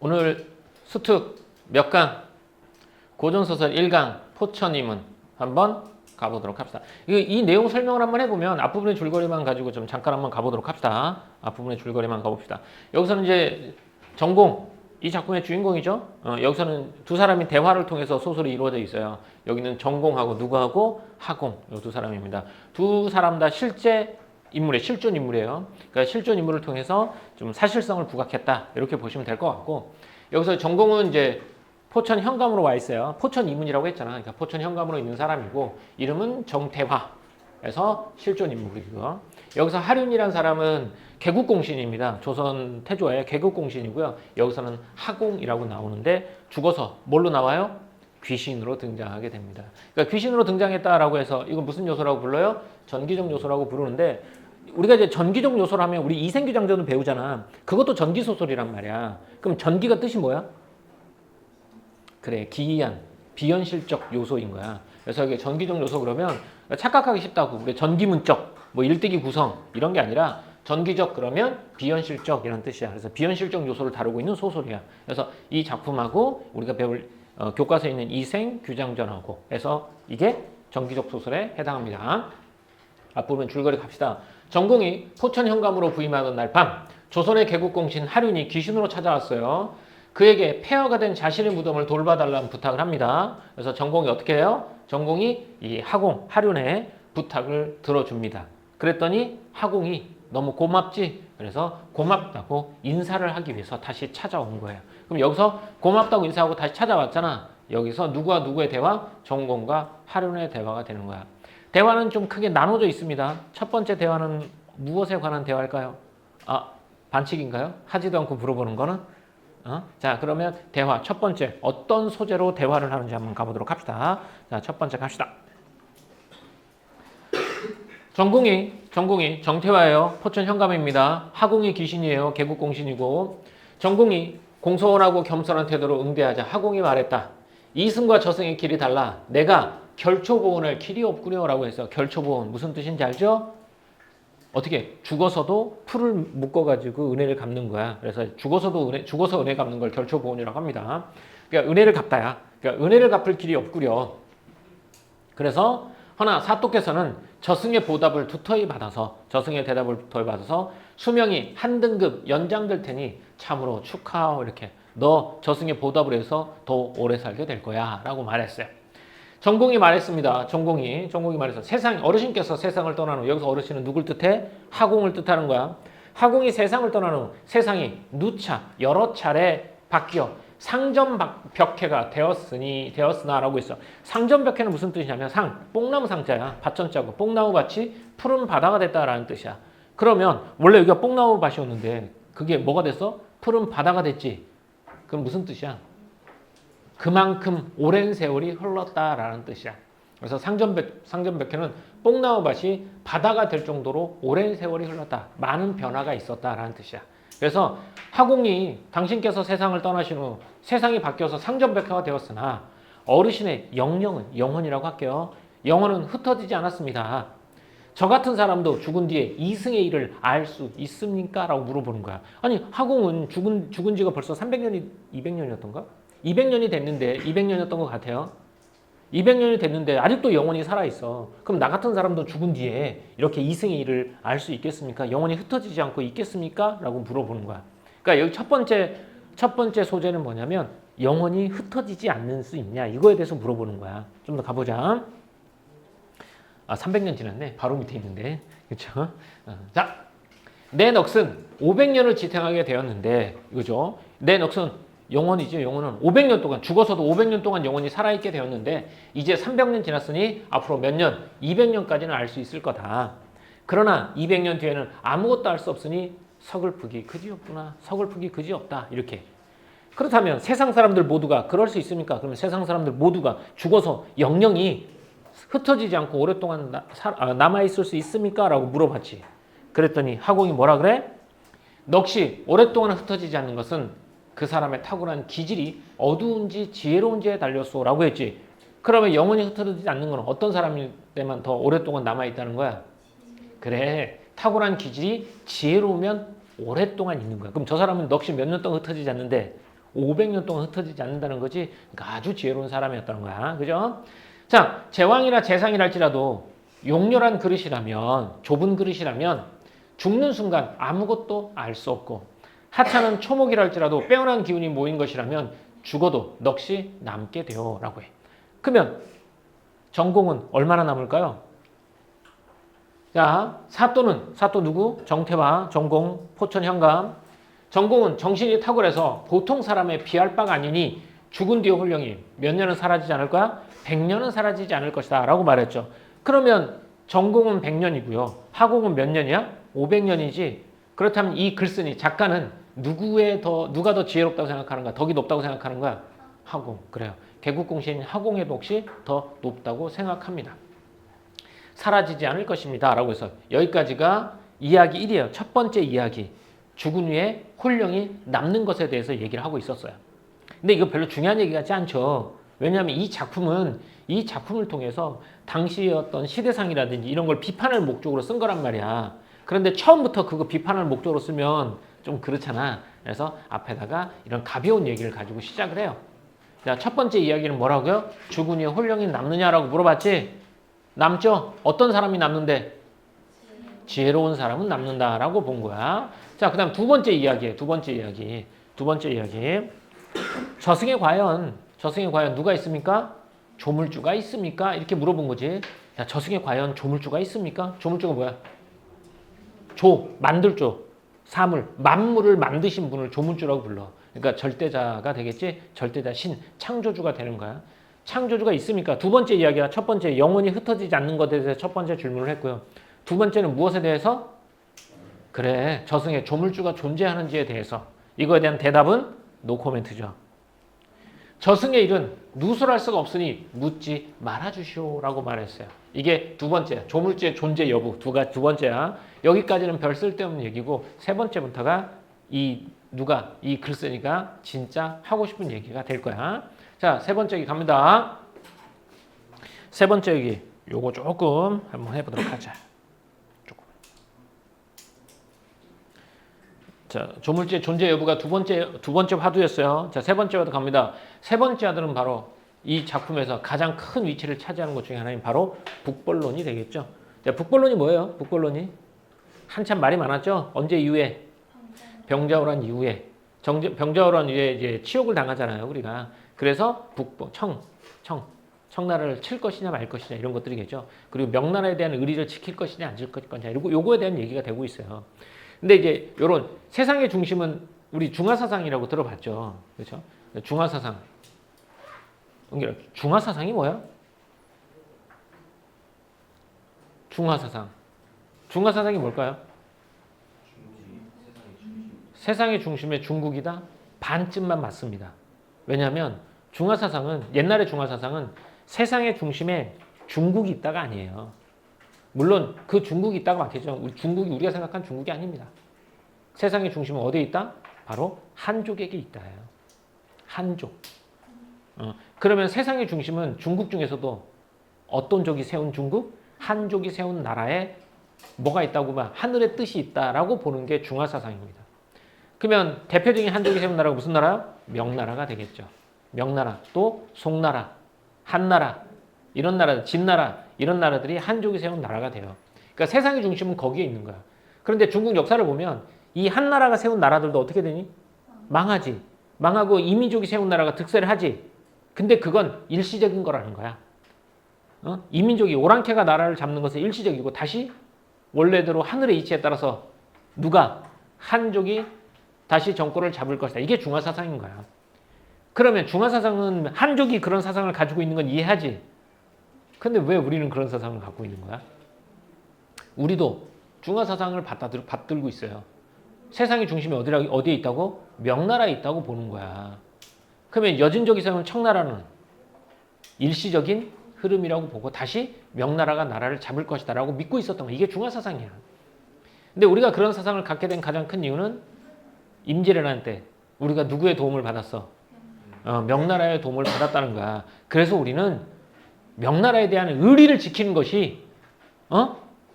오늘 수특 몇 강? 고전소설 1강 포천이문 한번 가보도록 합시다. 이 내용 설명을 한번 해보면 앞부분의 줄거리만 가지고 좀 잠깐 한번 가보도록 합시다. 앞부분의 줄거리만 가봅시다. 여기서는 이제 전공, 이 작품의 주인공이죠. 여기서는 두 사람이 대화를 통해서 소설이 이루어져 있어요. 여기는 전공하고 누구하고 하공, 이 두 사람입니다. 두 사람 다 실제 인물의 실존 인물이에요. 그러니까 실존 인물을 통해서 좀 사실성을 부각했다 이렇게 보시면 될 것 같고, 여기서 전공은 이제 포천 현감으로 와 있어요. 포천 이문이라고 했잖아. 그러니까 포천 현감으로 있는 사람이고 이름은 정태화에서 실존 인물이고요. 여기서 하륜이라는 사람은 개국공신입니다. 조선 태조의 개국공신이고요. 여기서는 하공이라고 나오는데 죽어서 뭘로 나와요? 귀신으로 등장하게 됩니다. 그러니까 귀신으로 등장했다라고 해서 이거 무슨 요소라고 불러요? 전기적 요소라고 부르는데, 우리가 이제 전기적 요소를 하면 우리 이생규장전을 배우잖아. 그것도 전기소설이란 말이야. 그럼 전기가 뜻이 뭐야? 그래, 기이한, 비현실적 요소인 거야. 그래서 이게 전기적 요소 그러면 착각하기 쉽다고. 우리 전기문적, 뭐 일대기 구성 이런 게 아니라 전기적 그러면 비현실적 이런 뜻이야. 그래서 비현실적 요소를 다루고 있는 소설이야. 그래서 이 작품하고 우리가 배울 교과서에 있는 이생규장전하고 해서 이게 전기적 소설에 해당합니다. 앞부분 줄거리 갑시다. 전공이 포천 현감으로 부임하던 날 밤 조선의 개국공신 하륜이 귀신으로 찾아왔어요. 그에게 폐허가 된 자신의 무덤을 돌봐달라는 부탁을 합니다. 그래서 전공이 어떻게 해요? 전공이 이 하공, 하륜의 부탁을 들어줍니다. 그랬더니 하공이 너무 고맙지? 그래서 고맙다고 인사를 하기 위해서 다시 찾아온 거예요. 그럼 여기서 고맙다고 인사하고 다시 찾아왔잖아. 여기서 누구와 누구의 대화? 전공과 하륜의 대화가 되는 거야. 대화는 좀 크게 나눠져 있습니다. 첫 번째 대화는 무엇에 관한 대화일까요? 반칙인가요? 하지도 않고 물어보는 거는? 자, 그러면 대화 첫 번째 어떤 소재로 대화를 하는지 한번 가보도록 합시다. 자, 첫 번째 갑시다. 전공이 정태화예요. 포천 현감입니다. 하공이 귀신이에요. 개국공신이고, 전공이 공손하고 겸손한 태도로 응대하자 하공이 말했다. 이승과 저승의 길이 달라. 내가 결초보온할 길이 없구려 라고 해서, 결초보온 무슨 뜻인지 알죠? 어떻게 죽어서도 풀을 묶어가지고 은혜를 갚는 거야. 그래서 죽어서 은혜 갚는 걸 결초보온이라고 합니다. 그러니까 은혜를 갚다야. 그러니까 은혜를 갚을 길이 없구려. 그래서 허나 사또께서는 저승의 보답을 두터이 받아서, 저승의 대답을 두터이 받아서 수명이 한 등급 연장될 테니 참으로 축하하오. 이렇게 너 저승의 보답을 해서 더 오래 살게 될 거야 라고 말했어요. 전공이 말했습니다. 전공이 말해서 어르신께서 세상을 떠난 후, 여기서 어르신은 누굴 뜻해? 하공을 뜻하는 거야. 하공이 세상을 떠난 후 세상이 누차 여러 차례 바뀌어 상전벽해가 되었으나라고 있어. 상전벽해는 무슨 뜻이냐면 뽕나무 상자야. 밭전자고 뽕나무밭이 푸른 바다가 됐다라는 뜻이야. 그러면 원래 여기가 뽕나무밭이었는데 그게 뭐가 됐어? 푸른 바다가 됐지. 그럼 무슨 뜻이야? 그만큼 오랜 세월이 흘렀다라는 뜻이야. 그래서 상전벽해는 뽕나무밭이 바다가 될 정도로 오랜 세월이 흘렀다. 많은 변화가 있었다라는 뜻이야. 그래서 하공이 당신께서 세상을 떠나신 후 세상이 바뀌어서 상전벽해가 되었으나 어르신의 영혼이라고 할게요. 영혼은 흩어지지 않았습니다. 저 같은 사람도 죽은 뒤에 이승의 일을 알 수 있습니까? 라고 물어보는 거야. 아니, 하공은 죽은 지가 벌써 300년이 200년이었던가? 200년이 됐는데, 200년이었던 것 같아요. 200년이 됐는데 아직도 영혼이 살아있어. 그럼 나 같은 사람도 죽은 뒤에 이렇게 이승의 일을 알 수 있겠습니까? 영혼이 흩어지지 않고 있겠습니까? 라고 물어보는 거야. 그러니까 여기 첫 번째 소재는 뭐냐면 영혼이 흩어지지 않는 수 있냐, 이거에 대해서 물어보는 거야. 좀 더 가보자. 300년 지났네. 바로 밑에 있는데. 그렇죠? 자, 내 넋은 500년을 지탱하게 되었는데, 이거죠. 내 넋은 영혼이죠. 영혼은 500년 동안, 죽어서도 500년 동안 영혼이 살아있게 되었는데 이제 300년 지났으니 앞으로 몇 년? 200년까지는 알 수 있을 거다. 그러나 200년 뒤에는 아무것도 알 수 없으니 서글프기 그지없구나. 서글프기 그지없다. 이렇게. 그렇다면 세상 사람들 모두가 그럴 수 있습니까? 그러면 세상 사람들 모두가 죽어서 영영이 흩어지지 않고 오랫동안 남아있을 수 있습니까? 라고 물어봤지. 그랬더니 하공이 뭐라 그래? 넋이 오랫동안 흩어지지 않는 것은 그 사람의 탁월한 기질이 어두운지 지혜로운지에 달렸소 라고 했지. 그러면 영혼이 흩어지지 않는 건 어떤 사람일 때만 더 오랫동안 남아있다는 거야? 그래, 탁월한 기질이 지혜로우면 오랫동안 있는 거야. 그럼 저 사람은 넋이 몇 년 동안 흩어지지 않는데 500년 동안 흩어지지 않는다는 거지. 그러니까 아주 지혜로운 사람이었다는 거야. 그죠? 자, 제왕이나 제상이랄지라도 용렬한 그릇이라면, 좁은 그릇이라면 죽는 순간 아무것도 알 수 없고, 하찮은 초목이랄지라도 빼어난 기운이 모인 것이라면 죽어도 넋이 남게 돼요. 라고 해. 그러면 전공은 얼마나 남을까요? 자, 사또 누구? 정태화, 전공, 포천, 현감. 전공은 정신이 탁월해서 보통 사람의 비할 바가 아니니 죽은 뒤의 홀령이 몇 년은 사라지지 않을 거야? 100년은 사라지지 않을 것이다 라고 말했죠. 그러면 전공은 100년이고요. 하공은 몇 년이야? 500년이지. 그렇다면 이 글쓴이 작가는 누가 더 지혜롭다고 생각하는가? 덕이 높다고 생각하는 거야? 하공. 그래요. 개국공신인 하공의 덕이 더 높다고 생각합니다. 사라지지 않을 것입니다. 라고 해서 여기까지가 이야기 1이에요. 첫 번째 이야기. 죽은 후에 홀령이 남는 것에 대해서 얘기를 하고 있었어요. 근데 이거 별로 중요한 얘기 같지 않죠. 왜냐하면 이 작품을 통해서 당시의 어떤 시대상이라든지 이런 걸 비판할 목적으로 쓴 거란 말이야. 그런데 처음부터 그거 비판할 목적으로 쓰면 좀 그렇잖아. 그래서 앞에다가 이런 가벼운 얘기를 가지고 시작을 해요. 자, 첫 번째 이야기는 뭐라고요? 죽은 후에 홀령이 남느냐라고 물어봤지? 남죠? 어떤 사람이 남는데? 지혜로운 사람은 남는다라고 본 거야. 자, 그 다음 두 번째 이야기에 두 번째 이야기. 저승에 과연 누가 있습니까? 조물주가 있습니까? 이렇게 물어본 거지. 야, 저승에 과연 조물주가 있습니까? 조물주가 뭐야? 만들조. 사물, 만물을 만드신 분을 조물주라고 불러. 그러니까 절대자가 되겠지? 절대자, 신, 창조주가 되는 거야. 창조주가 있습니까? 두 번째 이야기가 첫 번째 영원히 흩어지지 않는 것에 대해서 첫 번째 질문을 했고요. 두 번째는 무엇에 대해서? 그래, 저승에 조물주가 존재하는지에 대해서. 이거에 대한 대답은 노코멘트죠. 저승의 일은 누설할 수가 없으니 묻지 말아주시오라고 말했어요. 이게 두 번째, 조물주의 존재 여부 두 번째야. 여기까지는 별 쓸데없는 얘기고 세 번째부터가 이 글쓰니가 진짜 하고 싶은 얘기가 될 거야. 자, 세 번째 얘기 갑니다. 세 번째 얘기 요거 조금 한번 해보도록 하자. 자, 조물주의 존재 여부가 두 번째 화두였어요. 자, 세 번째 화두 갑니다. 세 번째 화두는 바로 이 작품에서 가장 큰 위치를 차지하는 것 중에 하나인 바로 북벌론이 되겠죠. 자, 북벌론이 뭐예요? 북벌론이 한참 말이 많았죠. 언제 이후에? 병자호란 이후에. 병자호란 이후에 이제 치욕을 당하잖아요, 우리가. 그래서 청나라를 칠 것이냐 말 것이냐 이런 것들이겠죠. 그리고 명나라에 대한 의리를 지킬 것이냐 안 지킬 것이냐 이러고 요거에 대한 얘기가 되고 있어요. 근데 이제 요런 세상의 중심은 우리 중화사상이라고 들어봤죠. 그렇죠? 중화사상. 중화사상이 뭐야? 중화사상이 뭘까요? 세상의 중심에 중국이다? 반쯤만 맞습니다. 왜냐하면 옛날의 중화사상은 세상의 중심에 중국이 있다가 아니에요. 물론 그 중국이 있다가 맞겠죠. 우리가 생각한 중국이 아닙니다. 세상의 중심은 어디에 있다? 바로 한족에게 있다예요. 한족. 그러면 세상의 중심은 중국 중에서도 어떤 족이 세운 중국? 한족이 세운 나라에 뭐가 있다고 봐? 하늘의 뜻이 있다라고 보는 게 중화사상입니다. 그러면 대표적인 한족이 세운 나라가 무슨 나라요? 명나라가 되겠죠. 명나라, 또 송나라, 한나라, 이런 나라, 진나라 이런 나라들이 한족이 세운 나라가 돼요. 그러니까 세상의 중심은 거기에 있는 거야. 그런데 중국 역사를 보면 이 한나라가 세운 나라들도 어떻게 되니? 망하지. 망하고 이민족이 세운 나라가 득세를 하지. 근데 그건 일시적인 거라는 거야. 이민족이 오랑캐가 나라를 잡는 것은 일시적이고 다시 원래대로 하늘의 이치에 따라서 한족이 다시 정권을 잡을 것이다. 이게 중화사상인 거야. 그러면 중화사상은 한족이 그런 사상을 가지고 있는 건 이해하지. 근데 왜 우리는 그런 사상을 갖고 있는 거야? 우리도 중화사상을 받들고 있어요. 세상의 중심이 어디에 있다고? 명나라에 있다고 보는 거야. 그러면 여진족이 세운 청나라는 일시적인 흐름이라고 보고 다시 명나라가 나라를 잡을 것이다 라고 믿고 있었던 거야. 이게 중화사상이야. 근데 우리가 그런 사상을 갖게 된 가장 큰 이유는 임진왜란 때 우리가 누구의 도움을 받았어? 명나라의 도움을 받았다는 거야. 그래서 우리는 명나라에 대한 의리를 지키는 것이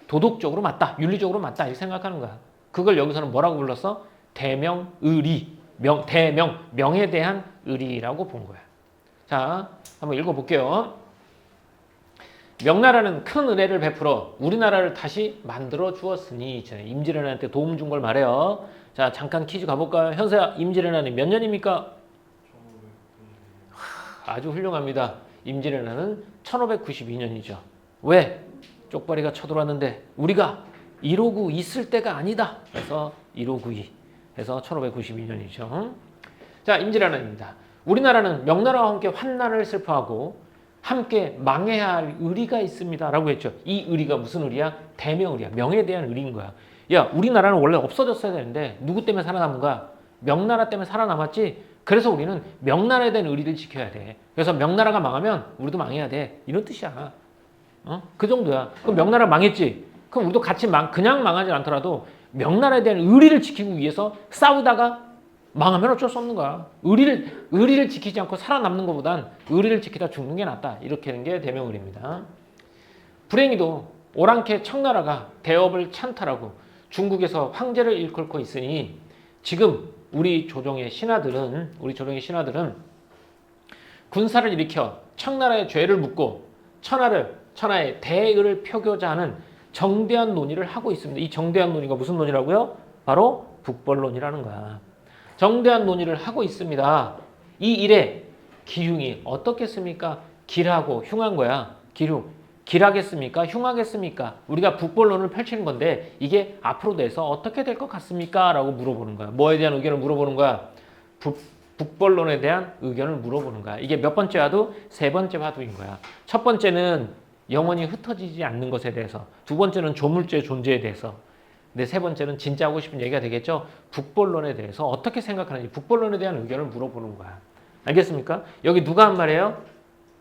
도덕적으로 맞다, 윤리적으로 맞다 이렇게 생각하는 거야. 그걸 여기서는 뭐라고 불렀어? 대명의리. 명에 대한 의리라고 본 거야. 자, 한번 읽어볼게요. 명나라는 큰 은혜를 베풀어 우리나라를 다시 만들어 주었으니. 임진왜란한테 도움 준 걸 말해요. 자, 잠깐 퀴즈 가볼까요? 현세야, 임진왜란이 몇 년입니까? 아주 훌륭합니다. 임진왜란은 1592년이죠. 왜? 쪽발이가 쳐들어왔는데 우리가 1592 있을 때가 아니다. 그래서 1592 해서 1592년이죠. 자, 임진왜란입니다. 우리나라는 명나라와 함께 환난을 슬퍼하고 함께 망해야 할 의리가 있습니다. 라고 했죠. 이 의리가 무슨 의리야? 대명의리야. 명에 대한 의리인 거야. 야, 우리나라는 원래 없어졌어야 되는데 누구 때문에 살아남은 거야? 명나라 때문에 살아남았지. 그래서 우리는 명나라에 대한 의리를 지켜야 돼. 그래서 명나라가 망하면 우리도 망해야 돼. 이런 뜻이야. 그 정도야. 그럼 명나라 망했지. 그럼 우리도 같이 그냥 망하지 않더라도 명나라에 대한 의리를 지키기 위해서 싸우다가 망하면 어쩔 수 없는 거야. 의리를 지키지 않고 살아남는 것보단 의리를 지키다 죽는 게 낫다. 이렇게 하는 게 대명의리입니다. 불행히도 오랑캐 청나라가 대업을 찬탈하고 중국에서 황제를 일컬고 있으니 지금 우리 조정의 신하들은 군사를 일으켜 청나라의 죄를 묻고 천하의 대의를 표교자 하는 정대한 논의를 하고 있습니다. 이 정대한 논의가 무슨 논의라고요? 바로 북벌론이라는 거야. 정대한 논의를 하고 있습니다. 이 일에 기흉이 어떻겠습니까? 길하고 흉한 거야. 길하겠습니까? 흉하겠습니까? 우리가 북벌론을 펼치는 건데 이게 앞으로 돼서 어떻게 될 것 같습니까? 라고 물어보는 거야. 뭐에 대한 의견을 물어보는 거야? 북벌론에 대한 의견을 물어보는 거야. 이게 몇 번째 화두? 세 번째 화두인 거야. 첫 번째는 영원히 흩어지지 않는 것에 대해서, 두 번째는 조물주의 존재에 대해서, 근데 세 번째는 진짜 하고 싶은 얘기가 되겠죠. 북벌론에 대해서 어떻게 생각하는지, 북벌론에 대한 의견을 물어보는 거야. 알겠습니까? 여기 누가 한 말이에요?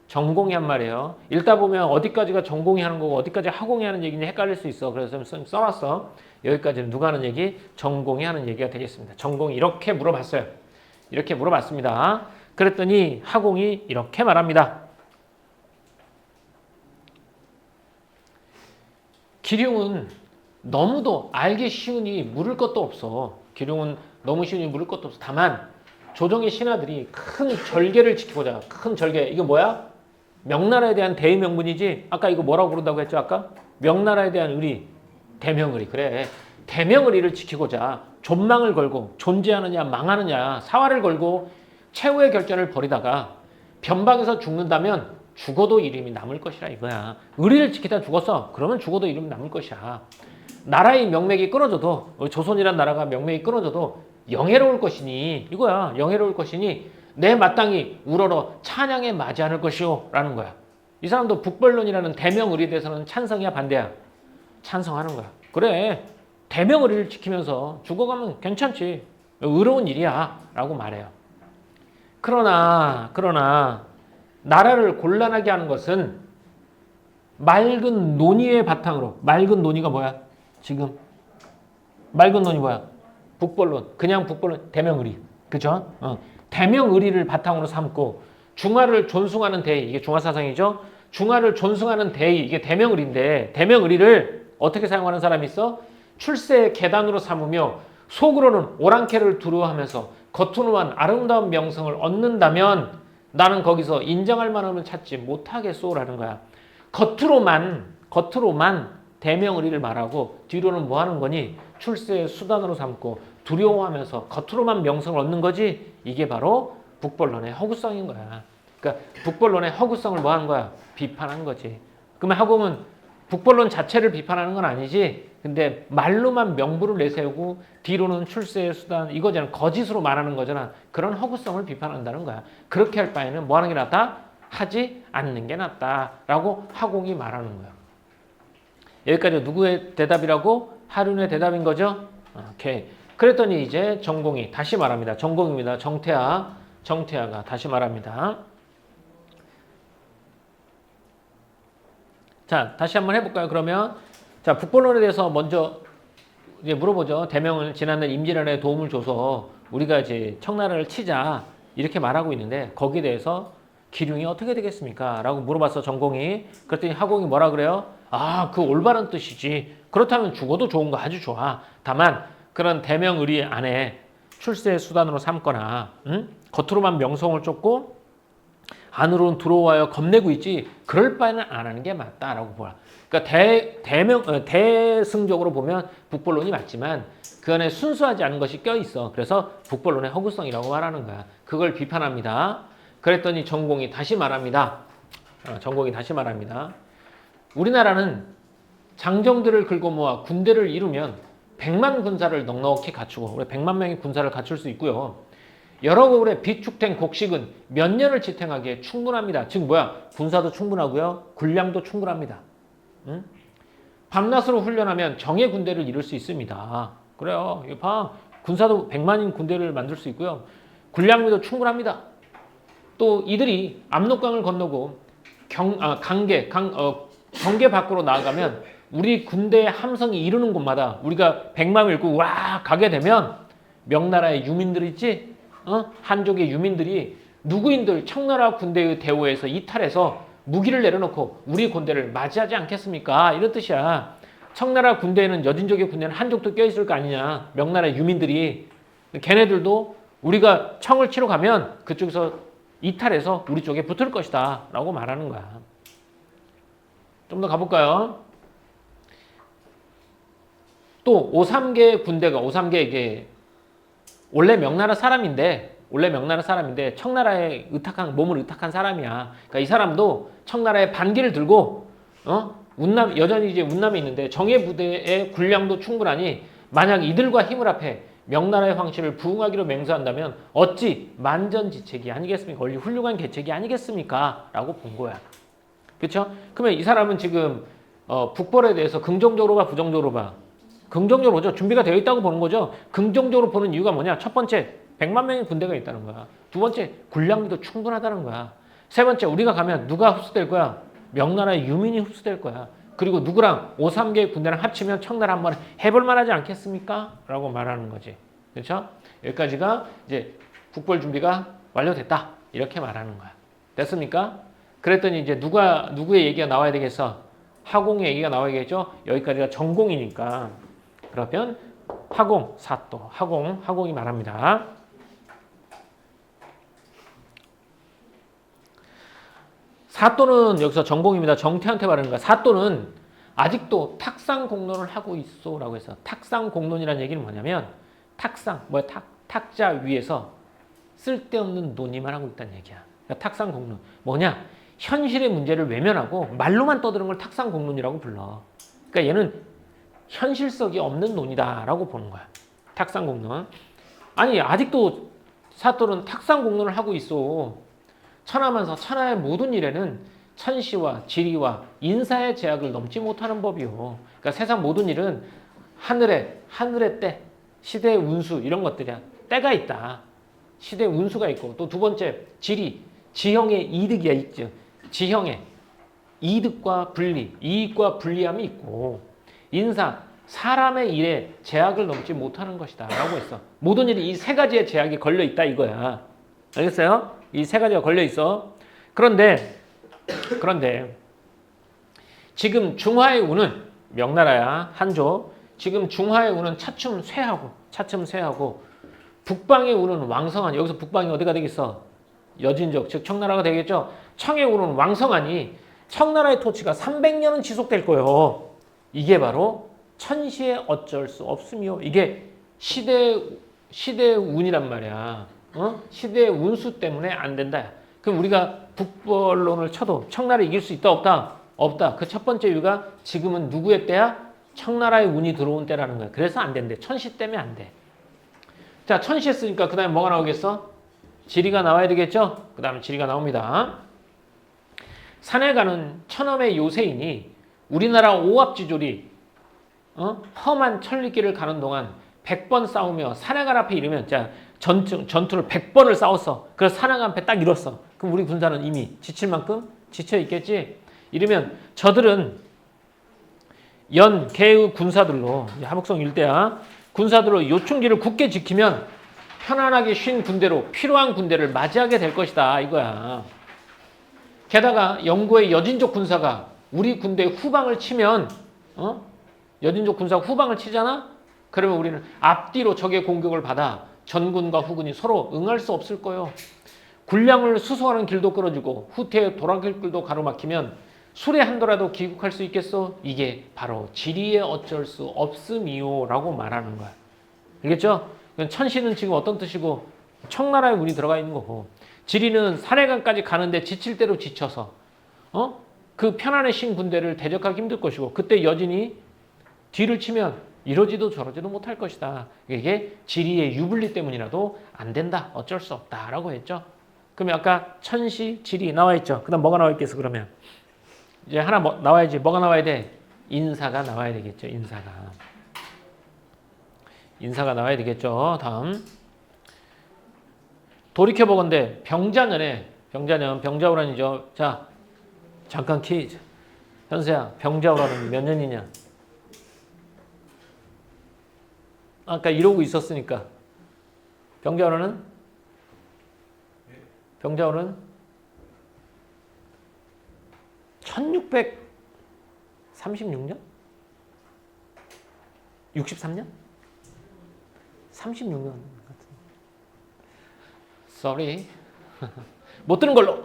전공이 한 말이에요. 읽다 보면 어디까지가 전공이 하는 거고 어디까지 하공이 하는 얘기인지 헷갈릴 수 있어. 그래서 좀 써놨어. 여기까지는 누가 하는 얘기? 전공이 하는 얘기가 되겠습니다. 전공이 이렇게 물어봤어요. 이렇게 물어봤습니다. 그랬더니 하공이 이렇게 말합니다. 기륭은 너무도 알기 쉬우니 물을 것도 없어. 기륭은 너무 쉬우니 물을 것도 없어. 다만 조정의 신하들이 큰 절개를 지키고자, 큰 절개, 이거 뭐야? 명나라에 대한 대의 명분이지. 아까 이거 뭐라고 부른다고 했죠? 아까 명나라에 대한 의리, 대명의리. 그래, 대명의리를 지키고자 존망을 걸고 존재하느냐 망하느냐 사활을 걸고 최후의 결전을 벌이다가 변방에서 죽는다면 죽어도 이름이 남을 것이라 이거야. 의리를 지키다 죽었어. 그러면 죽어도 이름이 남을 것이야. 나라의 명맥이 끊어져도, 조선이란 나라가 명맥이 끊어져도 영예로울 것이니, 이거야. 영예로울 것이니 내 마땅히 우러러 찬양에 맞이 않을 것이오 라는 거야. 이 사람도 북벌론이라는 대명의리에 대해서는 찬성이야 반대야? 찬성하는 거야. 그래, 대명의리를 지키면서 죽어가면 괜찮지. 의로운 일이야 라고 말해요. 그러나 나라를 곤란하게 하는 것은 맑은 논의의 바탕으로, 맑은 논의가 뭐야? 지금 맑은 논의 뭐야? 북벌론, 그냥 북벌론, 대명의리, 그죠? 대명의리를 바탕으로 삼고 중화를 존숭하는 대의, 이게 중화사상이죠? 중화를 존숭하는 대의, 이게 대명의리인데 대명의리를 어떻게 사용하는 사람이 있어? 출세의 계단으로 삼으며 속으로는 오랑캐를 두려워하면서 겉으로만 아름다운 명성을 얻는다면 나는 거기서 인정할 만함을 찾지 못하겠소라는 거야. 겉으로만 대명의리를 말하고 뒤로는 뭐 하는 거니? 출세의 수단으로 삼고 두려워하면서 겉으로만 명성을 얻는 거지. 이게 바로 북벌론의 허구성인 거야. 그러니까 북벌론의 허구성을 뭐 하는 거야? 비판한 거지. 그러면 하공은 북벌론 자체를 비판하는 건 아니지. 근데 말로만 명부를 내세우고 뒤로는 출세의 수단, 이거잖아. 거짓으로 말하는 거잖아. 그런 허구성을 비판한다는 거야. 그렇게 할 바에는 뭐 하는 게 낫다? 하지 않는 게 낫다라고 하공이 말하는 거야. 여기까지 누구의 대답이라고? 하륜의 대답인 거죠? 오케이. 그랬더니 이제 전공이 다시 말합니다. 전공입니다. 정태하가 다시 말합니다. 자, 다시 한번 해볼까요? 그러면 자, 북벌론에 대해서 먼저 이제 물어보죠. 대명을 지난날 임진왜란에 도움을 줘서 우리가 이제 청나라를 치자 이렇게 말하고 있는데 거기에 대해서 기륭이 어떻게 되겠습니까? 라고 물어봤어, 전공이. 그랬더니 하공이 뭐라 그래요? 아, 그 올바른 뜻이지. 그렇다면 죽어도 좋은 거 아주 좋아. 다만 그런 대명의리 안에 출세의 수단으로 삼거나 겉으로만 명성을 쫓고 안으로는 들어와요 겁내고 있지 그럴 바에는 안 하는 게 맞다라고 보라. 그러니까 대승적으로 보면 북벌론이 맞지만 그 안에 순수하지 않은 것이 껴있어. 그래서 북벌론의 허구성이라고 말하는 거야. 그걸 비판합니다. 그랬더니 전공이 다시 말합니다. 우리나라는 장정들을 긁어 모아 군대를 이루면 100만 군사를 넉넉히 갖추고 우리 100만 명의 군사를 갖출 수 있고요. 여러 거울의 비축된 곡식은 몇 년을 지탱하기에 충분합니다. 즉 군사도 충분하고요. 군량도 충분합니다. 밤낮으로 훈련하면 정예 군대를 이룰 수 있습니다. 그래요. 군사도 100만인 군대를 만들 수 있고요. 군량도 충분합니다. 또 이들이 압록강을 건너고 경계 밖으로 나아가면 우리 군대의 함성이 이르는 곳마다 우리가 100만 읽고 와 가게 되면 명나라의 유민들 있지? 한족의 유민들이 누구인들 청나라 군대의 대오에서 이탈해서 무기를 내려놓고 우리 군대를 맞이하지 않겠습니까? 이런 뜻이야. 청나라 군대에는 여진족의 군대는 한족도 껴있을 거 아니냐. 명나라 유민들이. 걔네들도 우리가 청을 치러 가면 그쪽에서 이탈해서 우리 쪽에 붙을 것이다 라고 말하는 거야. 좀 더 가볼까요? 또 오삼계의 군대가 오삼계에게 원래 명나라 사람인데 청나라에 몸을 의탁한 사람이야. 그러니까 이 사람도 청나라의 반기를 들고 여전히 이제 운남에 있는데 정예 부대의 군량도 충분하니 만약 이들과 힘을 합해 명나라의 황실을 부응하기로 맹세한다면 어찌 만전지책이 아니겠습니까? 원리 훌륭한 계책이 아니겠습니까? 라고 본 거야. 그렇죠? 그러면 이 사람은 지금 북벌에 대해서 긍정적으로 봐, 부정적으로 봐? 긍정적으로 보죠. 준비가 되어 있다고 보는 거죠. 긍정적으로 보는 이유가 뭐냐? 첫 번째, 100만 명의 군대가 있다는 거야. 두 번째, 군량도 충분하다는 거야. 세 번째, 우리가 가면 누가 흡수될 거야? 명나라의 유민이 흡수될 거야. 그리고 누구랑 오삼계의 군대랑 합치면 청나라 한번 해볼 만하지 않겠습니까? 라고 말하는 거지. 그렇죠? 여기까지가 이제 북벌 준비가 완료됐다. 이렇게 말하는 거야. 됐습니까? 그랬더니 이제 누구의 얘기가 나와야 되겠어? 하공의 얘기가 나와야겠죠? 여기까지가 전공이니까. 그러면 하공, 사또, 하공이 말합니다. 사또는 여기서 전공입니다. 정태한테 말하는 거야. 사또는 아직도 탁상공론을 하고 있어 라고 해서 탁상공론이라는 얘기는 뭐냐면 탁자 위에서 쓸데없는 논의만 하고 있다는 얘기야. 그러니까 탁상공론 뭐냐? 현실의 문제를 외면하고 말로만 떠드는 걸 탁상공론이라고 불러. 그러니까 얘는 현실성이 없는 논의다라고 보는 거야. 탁상공론. 아니 아직도 사또는 탁상공론을 하고 있어. 천하만사 천하의 모든 일에는 천시와 지리와 인사의 제약을 넘지 못하는 법이요. 그러니까 세상 모든 일은 하늘의 때, 시대의 운수 이런 것들이야. 때가 있다. 시대의 운수가 있고 또 두 번째 지형의 이득이야. 지형의 이득과 분리, 이익과 불리함이 있고 인사, 사람의 일에 제약을 넘지 못하는 것이다 라고 했어. 모든 일이 이 세 가지의 제약이 걸려 있다 이거야. 알겠어요? 이 세 가지가 걸려 있어. 그런데 지금 중화의 운은 명나라야 한조. 지금 중화의 운은 차츰 쇠하고 북방의 운은 왕성하니 여기서 북방이 어디가 되겠어? 여진족 즉 청나라가 되겠죠. 청의 운은 왕성하니 청나라의 토치가 300년은 지속될 거예요. 이게 바로 천시에 어쩔 수 없으며 이게 시대의 운이란 말이야. 시대의 운수 때문에 안 된다. 그럼 우리가 북벌론을 쳐도 청나라 이길 수 있다 없다? 없다. 그 첫 번째 이유가 지금은 누구의 때야? 청나라의 운이 들어온 때라는 거야. 그래서 안 된대. 천시 때문에 안 돼. 자, 천시 했으니까 그 다음에 뭐가 나오겠어? 지리가 나와야 되겠죠? 그 다음에 지리가 나옵니다. 산에 가는 천엄의 요새이니 우리나라 오합지졸이 험한 천리길을 가는 동안 100번 싸우며 산해관 앞에 이르면 자 전투를 100번을 싸웠어. 그래서 산해관 앞에 딱 이뤘어. 그럼 우리 군사는 이미 지칠 만큼 지쳐 있겠지. 이러면 저들은 개의 군사들로 하북성 일대야 군사들로 요충지를 굳게 지키면 편안하게 쉰 군대로 필요한 군대를 맞이하게 될 것이다 이거야. 게다가 영고의 여진족 군사가 우리 군대의 후방을 치면 여진족 군사가 후방을 치잖아? 그러면 우리는 앞뒤로 적의 공격을 받아 전군과 후군이 서로 응할 수 없을 거요. 군량을 수소하는 길도 끌어주고 후퇴에 돌아갈 길도 가로막히면 수레한도라도 귀국할 수 있겠소? 이게 바로 지리에 어쩔 수 없음이요 라고 말하는 거야. 알겠죠? 천시는 지금 어떤 뜻이고 청나라에 운이 들어가 있는 거고, 지리는 산해강까지 가는데 지칠 대로 지쳐서 그 편안해신 군대를 대적하기 힘들 것이고, 그때 여진이 뒤를 치면 이러지도 저러지도 못할 것이다. 이게 지리의 유불리 때문이라도 안 된다. 어쩔 수 없다라고 했죠. 그러면 아까 천시, 지리 나와 있죠. 그 다음 뭐가 나와 있겠어 그러면? 이제 하나 나와야지. 뭐가 나와야 돼? 인사가 나와야 되겠죠. 인사가 나와야 되겠죠. 다음. 돌이켜보건대 병자년에, 병자호란이죠. 자, 잠깐 퀴즈. 현수야, 병자호란은 몇 년이냐? 아까 이러고 있었으니까. 병자호란은 1636년? 63년? 36년 같은. Sorry. 못 들은 걸로.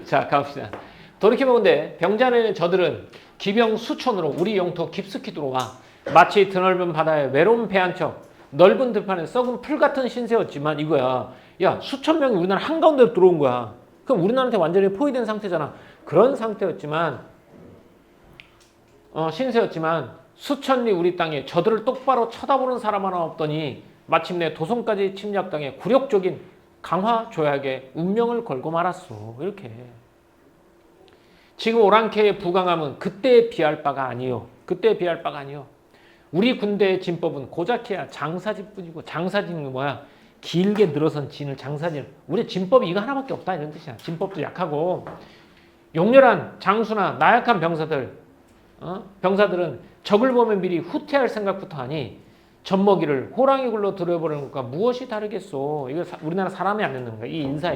자, 갑시다. 돌이켜보건대 병자년의 저들은 기병 수천으로 우리 영토 깊숙이 들어와 마치 드넓은 바다에 외로운 배 한 척 넓은 들판에 썩은 풀 같은 신세였지만 이거야. 야, 수천 명이 우리나라 한가운데로 들어온 거야. 그럼 우리나라한테 완전히 포위된 상태잖아. 그런 상태였지만 신세였지만 수천리 우리 땅에 저들을 똑바로 쳐다보는 사람 하나 없더니 마침내 도성까지 침략당해 굴욕적인 강화 조약에 운명을 걸고 말았어. 이렇게. 지금 오랑캐의 부강함은 그때에 비할 바가 아니요. 우리 군대의 진법은 고작해야 장사진뿐이고, 장사진은 뭐야? 길게 늘어선 진을 장사진. 우리 진법이 이거 하나밖에 없다 이런 뜻이야. 진법도 약하고 용렬한 장수나 나약한 병사들은 적을 보면 미리 후퇴할 생각부터 하니 젖먹이를 호랑이 굴로 들여버리는 것과 무엇이 다르겠소. 이거 우리나라 사람이 안 듣는 거야. 이 인사.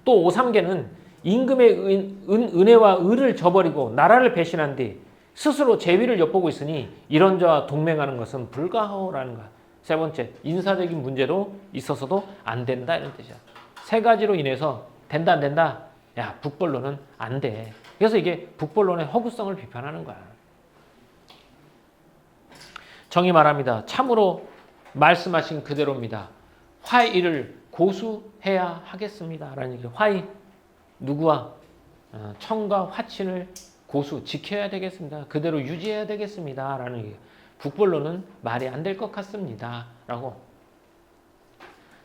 또 오삼계는 임금의 은혜와 의를 저버리고 나라를 배신한 뒤 스스로 재위를 엿보고 있으니 이런 자와 동맹하는 것은 불가하오라는 거야. 세 번째, 인사적인 문제로 있어서도 안 된다 이런 뜻이야. 세 가지로 인해서 된다 안 된다? 야, 북벌론은 안 돼. 그래서 이게 북벌론의 허구성을 비판하는 거야. 정의 말합니다. 참으로 말씀하신 그대로입니다. 화의를 고수해야 하겠습니다. 라는 얘기죠. 화의, 누구와? 청과 화친을 고수, 지켜야 되겠습니다. 그대로 유지해야 되겠습니다. 라는 얘기예요. 북벌론은 말이 안 될 것 같습니다. 라고.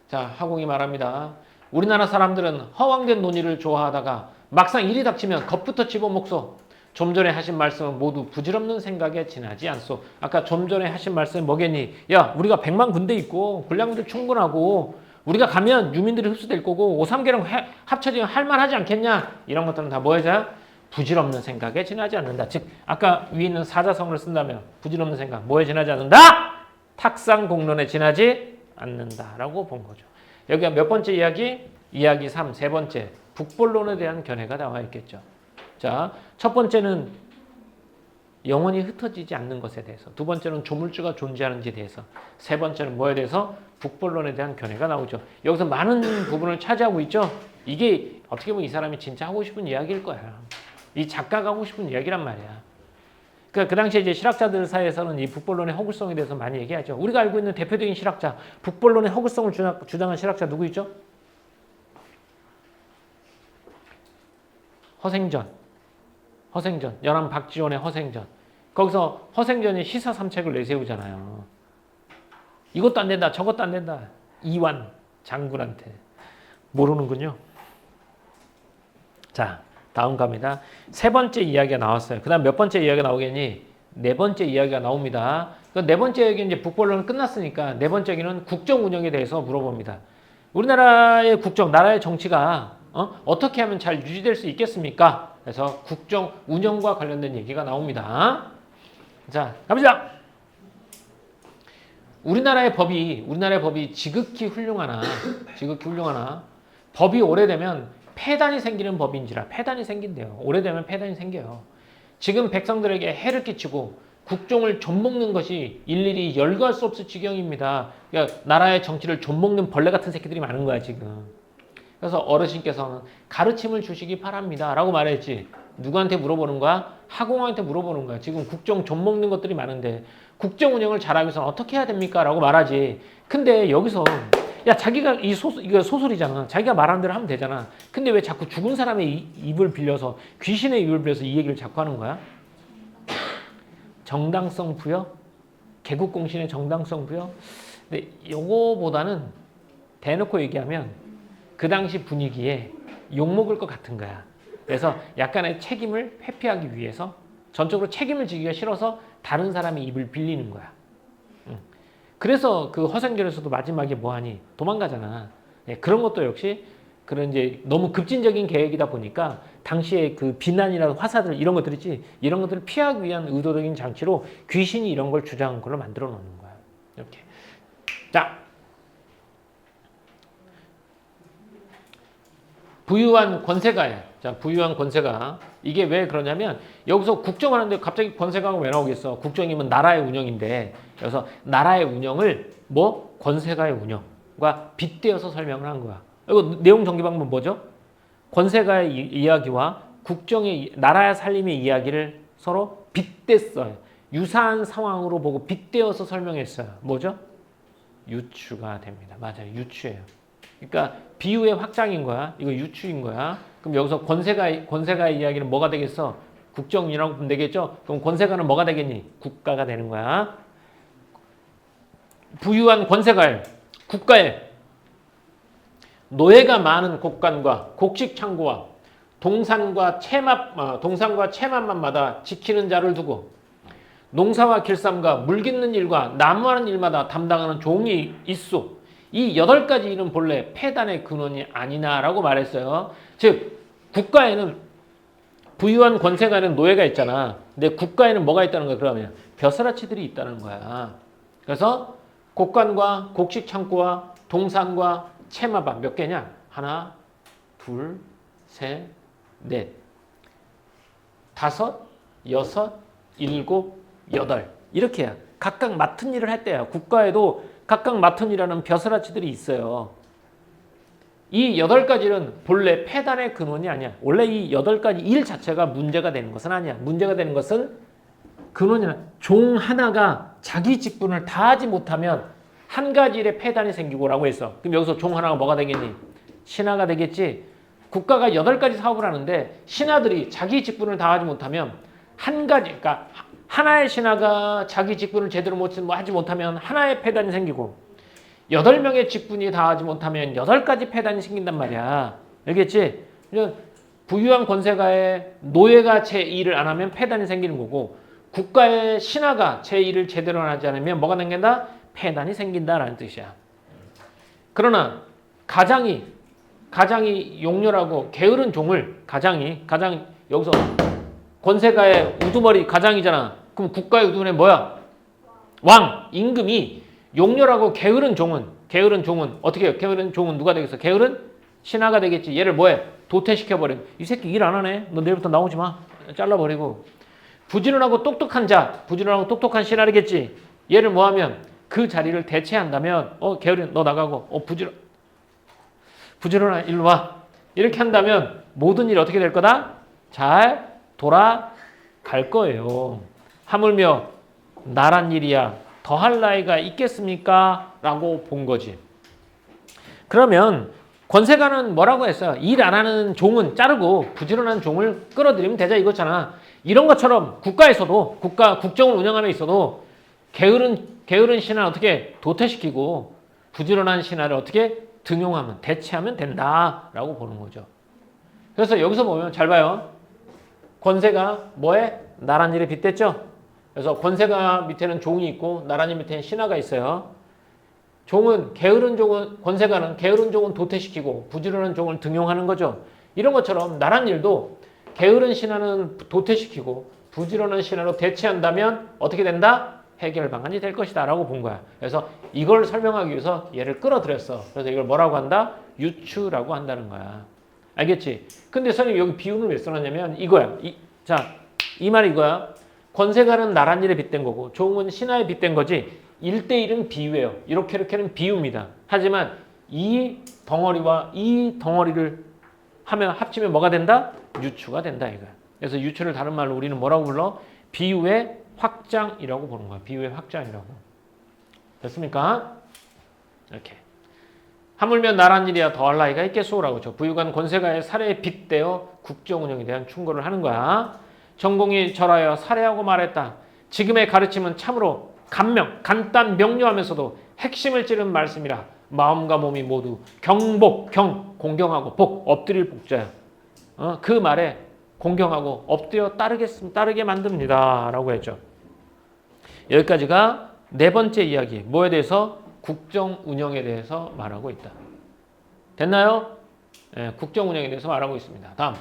자, 하공이 말합니다. 우리나라 사람들은 허황된 논의를 좋아하다가 막상 일이 닥치면 겁부터 집어먹소. 좀 전에 하신 말씀은 모두 부질없는 생각에 지나지 않소. 아까 좀 전에 하신 말씀이 뭐겠니? 야, 우리가 100만 군대 있고 군량도 충분하고 우리가 가면 유민들이 흡수될 거고 5.3개랑 합쳐지면 할만하지 않겠냐? 이런 것들은 다 뭐여자? 부질없는 생각에 지나지 않는다. 즉 아까 위에 있는 사자성어를 쓴다면 부질없는 생각 뭐에 지나지 않는다? 탁상공론에 지나지 않는다라고 본 거죠. 여기가 몇 번째 이야기? 이야기 3, 세 번째 북벌론에 대한 견해가 나와 있겠죠. 자, 첫 번째는 영원히 흩어지지 않는 것에 대해서, 두 번째는 조물주가 존재하는지에 대해서, 세 번째는 뭐에 대해서? 북벌론에 대한 견해가 나오죠. 여기서 많은 부분을 차지하고 있죠. 이게 어떻게 보면 이 사람이 진짜 하고 싶은 이야기일 거야. 이 작가가 하고 싶은 이야기란 말이야. 그러니까 그 당시에 이제 실학자들 사이에서는 이 북벌론의 허구성에 대해서 많이 얘기하죠. 우리가 알고 있는 대표적인 실학자, 북벌론의 허구성을 주장한 실학자 누구 있죠? 허생전, 연암 박지원의 허생전. 거기서 허생전이 시사삼책을 내세우잖아요. 이것도 안 된다, 저것도 안 된다. 이완 장군한테. 모르는군요. 자, 다음 갑니다. 세 번째 이야기가 나왔어요. 그 다음 몇 번째 이야기가 나오겠니? 네 번째 이야기가 나옵니다. 그 네 번째 이야기는 이제 북벌론은 끝났으니까 네 번째 이야기는 국정 운영에 대해서 물어봅니다. 우리나라의 국정, 나라의 정치가 어떻게 하면 잘 유지될 수 있겠습니까? 그래서 국정 운영과 관련된 얘기가 나옵니다. 자, 갑니다. 우리나라의 법이 지극히 훌륭하나 법이 오래되면 폐단이 생기는 법인지라 폐단이 생긴대요. 오래되면 폐단이 생겨요. 지금 백성들에게 해를 끼치고 국종을 좀먹는 것이 일일이 열거할 수 없을 지경입니다. 그러니까 나라의 정치를 좀먹는 벌레 같은 새끼들이 많은 거야 지금. 그래서 어르신께서는 가르침을 주시기 바랍니다 라고 말했지. 누구한테 물어보는 거야? 하공한테 물어보는 거야. 지금 국정 좀먹는 것들이 많은데 국정 운영을 잘하기 위해서는 어떻게 해야 됩니까? 라고 말하지. 근데 여기서 야 자기가 이거 소설이잖아. 자기가 말하는 대로 하면 되잖아. 근데 왜 자꾸 죽은 사람의 입을 빌려서 귀신의 입을 빌려서 이 얘기를 자꾸 하는 거야? 정당성 부여? 개국공신의 정당성 부여? 근데 요거보다는 대놓고 얘기하면 그 당시 분위기에 욕먹을 것 같은 거야. 그래서 약간의 책임을 회피하기 위해서 전적으로 책임을 지기가 싫어서 다른 사람의 입을 빌리는 거야. 그래서 그 허생전에서도 마지막에 뭐하니? 도망가잖아. 예, 그런 것도 역시 그런 이제 너무 급진적인 계획이다 보니까 당시에 그 비난이나 화사들 이런 것들 있지, 이런 것들을 피하기 위한 의도적인 장치로 귀신이 이런 걸 주장한 걸로 만들어 놓는 거야. 이렇게. 자, 부유한 권세가예요. 자, 부유한 권세가. 이게 왜 그러냐면 여기서 국정하는데 갑자기 권세가가 왜 나오겠어? 국정이면 나라의 운영인데 그래서 나라의 운영을 뭐 권세가의 운영과 빗대어서 설명을 한 거야. 이거 내용 전개 방법 뭐죠? 권세가의 이야기와 국정의 나라의 살림의 이야기를 서로 빗댔어요. 유사한 상황으로 보고 빗대어서 설명했어요. 뭐죠? 유추가 됩니다. 맞아요. 유추예요. 그러니까 비유의 확장인 거야. 이거 유추인 거야. 그럼 여기서 권세가의 이야기는 뭐가 되겠어? 국정이라고 보면 되겠죠? 그럼 권세가는 뭐가 되겠니? 국가가 되는 거야. 부유한 권세가에 국가에 노예가 많은 곡간과 곡식 창고와 동산과 채만마다 지키는 자를 두고 농사와 길쌈과 물 깃는 일과 나무하는 일마다 담당하는 종이 있소. 이 8가지 일은 본래 폐단의 근원이 아니나라고 말했어요. 즉 국가에는 부유한 권세가에는 노예가 있잖아. 근데 국가에는 뭐가 있다는 거야? 그러면 벼슬아치들이 있다는 거야. 그래서 곡간과 곡식 창고와 동산과 채마밭 몇 개냐? 하나, 둘, 셋, 넷, 다섯, 여섯, 일곱, 여덟 이렇게 해야 각각 맡은 일을 할 때야. 국가에도 각각 맡은 일하는 벼슬아치들이 있어요. 이 8가지는 본래 폐단의 근원이 아니야. 원래 이 8가지 일 자체가 문제가 되는 것은 아니야. 문제가 되는 것은 근원이나 종 하나가 자기 직분을 다하지 못하면 한 가지 일에 폐단이 생기고라고 했어. 그럼 여기서 종 하나가 뭐가 되겠니? 신하가 되겠지. 국가가 8가지 사업을 하는데 신하들이 자기 직분을 다하지 못하면 한 가지, 그러니까 하나의 신하가 자기 직분을 제대로 하지 못하면 하나의 폐단이 생기고 8명의 직분이 다하지 못하면 8가지 폐단이 생긴단 말이야. 알겠지? 부유한 권세가의 노예가 제 일을 안 하면 폐단이 생기는 거고 국가의 신하가 제 일을 제대로 하지 않으면 뭐가 생긴다? 폐단이 생긴다라는 뜻이야. 그러나 가장이 용렬하고 게으른 종을 가장 여기서 권세가의 우두머리 가장이잖아. 그럼 국가의 우두머리 뭐야? 왕, 임금이 용렬하고 게으른 종은 어떻게 해요? 게으른 종은 누가 되겠어? 게으른 신하가 되겠지. 얘를 뭐해? 도태시켜버려. 이 새끼 일 안 하네. 너 내일부터 나오지 마. 잘라버리고. 부지런하고 똑똑한 신하겠지. 얘를 뭐하면 그 자리를 대체한다면 게으른 너 나가고 부지런한 일로 와. 이렇게 한다면 모든 일이 어떻게 될 거다? 잘 돌아갈 거예요. 하물며 나란 일이야 더할 나위가 있겠습니까? 라고 본 거지. 그러면 권세가는 뭐라고 했어요? 일 안 하는 종은 자르고 부지런한 종을 끌어들이면 되자 이거잖아. 이런 것처럼 국가에서도 국정을 운영함에 있어도 게으른 신하를 어떻게 도태시키고 부지런한 신하를 어떻게 등용하면 대체하면 된다라고 보는 거죠. 그래서 여기서 보면 잘 봐요. 권세가 뭐에? 나란 일에 빗댔죠? 그래서 권세가 밑에는 종이 있고 나란 밑에는 신하가 있어요. 권세가는 게으른 종은 도태시키고 부지런한 종을 등용하는 거죠. 이런 것처럼 나란 일도 게으른 신하는 도태시키고 부지런한 신하로 대체한다면 어떻게 된다? 해결 방안이 될 것이다 라고 본 거야. 그래서 이걸 설명하기 위해서 얘를 끌어들였어. 그래서 이걸 뭐라고 한다? 유추라고 한다는 거야. 알겠지? 근데 선생님 여기 비유를 왜 써놨냐면 이거야. 이 말이 이거야. 권세가는 나랏일에 빗댄 거고 종은 신하에 빗댄 거지 1대1은 비유예요. 이렇게는 비유입니다. 하지만 이 덩어리와 이 덩어리를 하면 합치면 뭐가 된다? 유추가 된다 이거야. 그래서 유추를 다른 말로 우리는 뭐라고 불러? 비유의 확장이라고 보는 거야. 비유의 확장이라고. 됐습니까? 이렇게. 하물며 나랏일이야 더할 나위가 있겠소라고 죠. 부유관 권세가의 살해에 빗대어 국정 운영에 대한 충고를 하는 거야. 전공이 절하여 살해하고 말했다. 지금의 가르침은 참으로 간단 명료하면서도 핵심을 찌른 말씀이라. 마음과 몸이 모두 경복, 공경하고 복, 엎드릴 복자야. 그 말에 공경하고 엎드려 따르게 만듭니다. 라고 했죠. 여기까지가 네 번째 이야기. 뭐에 대해서? 국정 운영에 대해서 말하고 있다. 됐나요? 네, 국정 운영에 대해서 말하고 있습니다. 다음.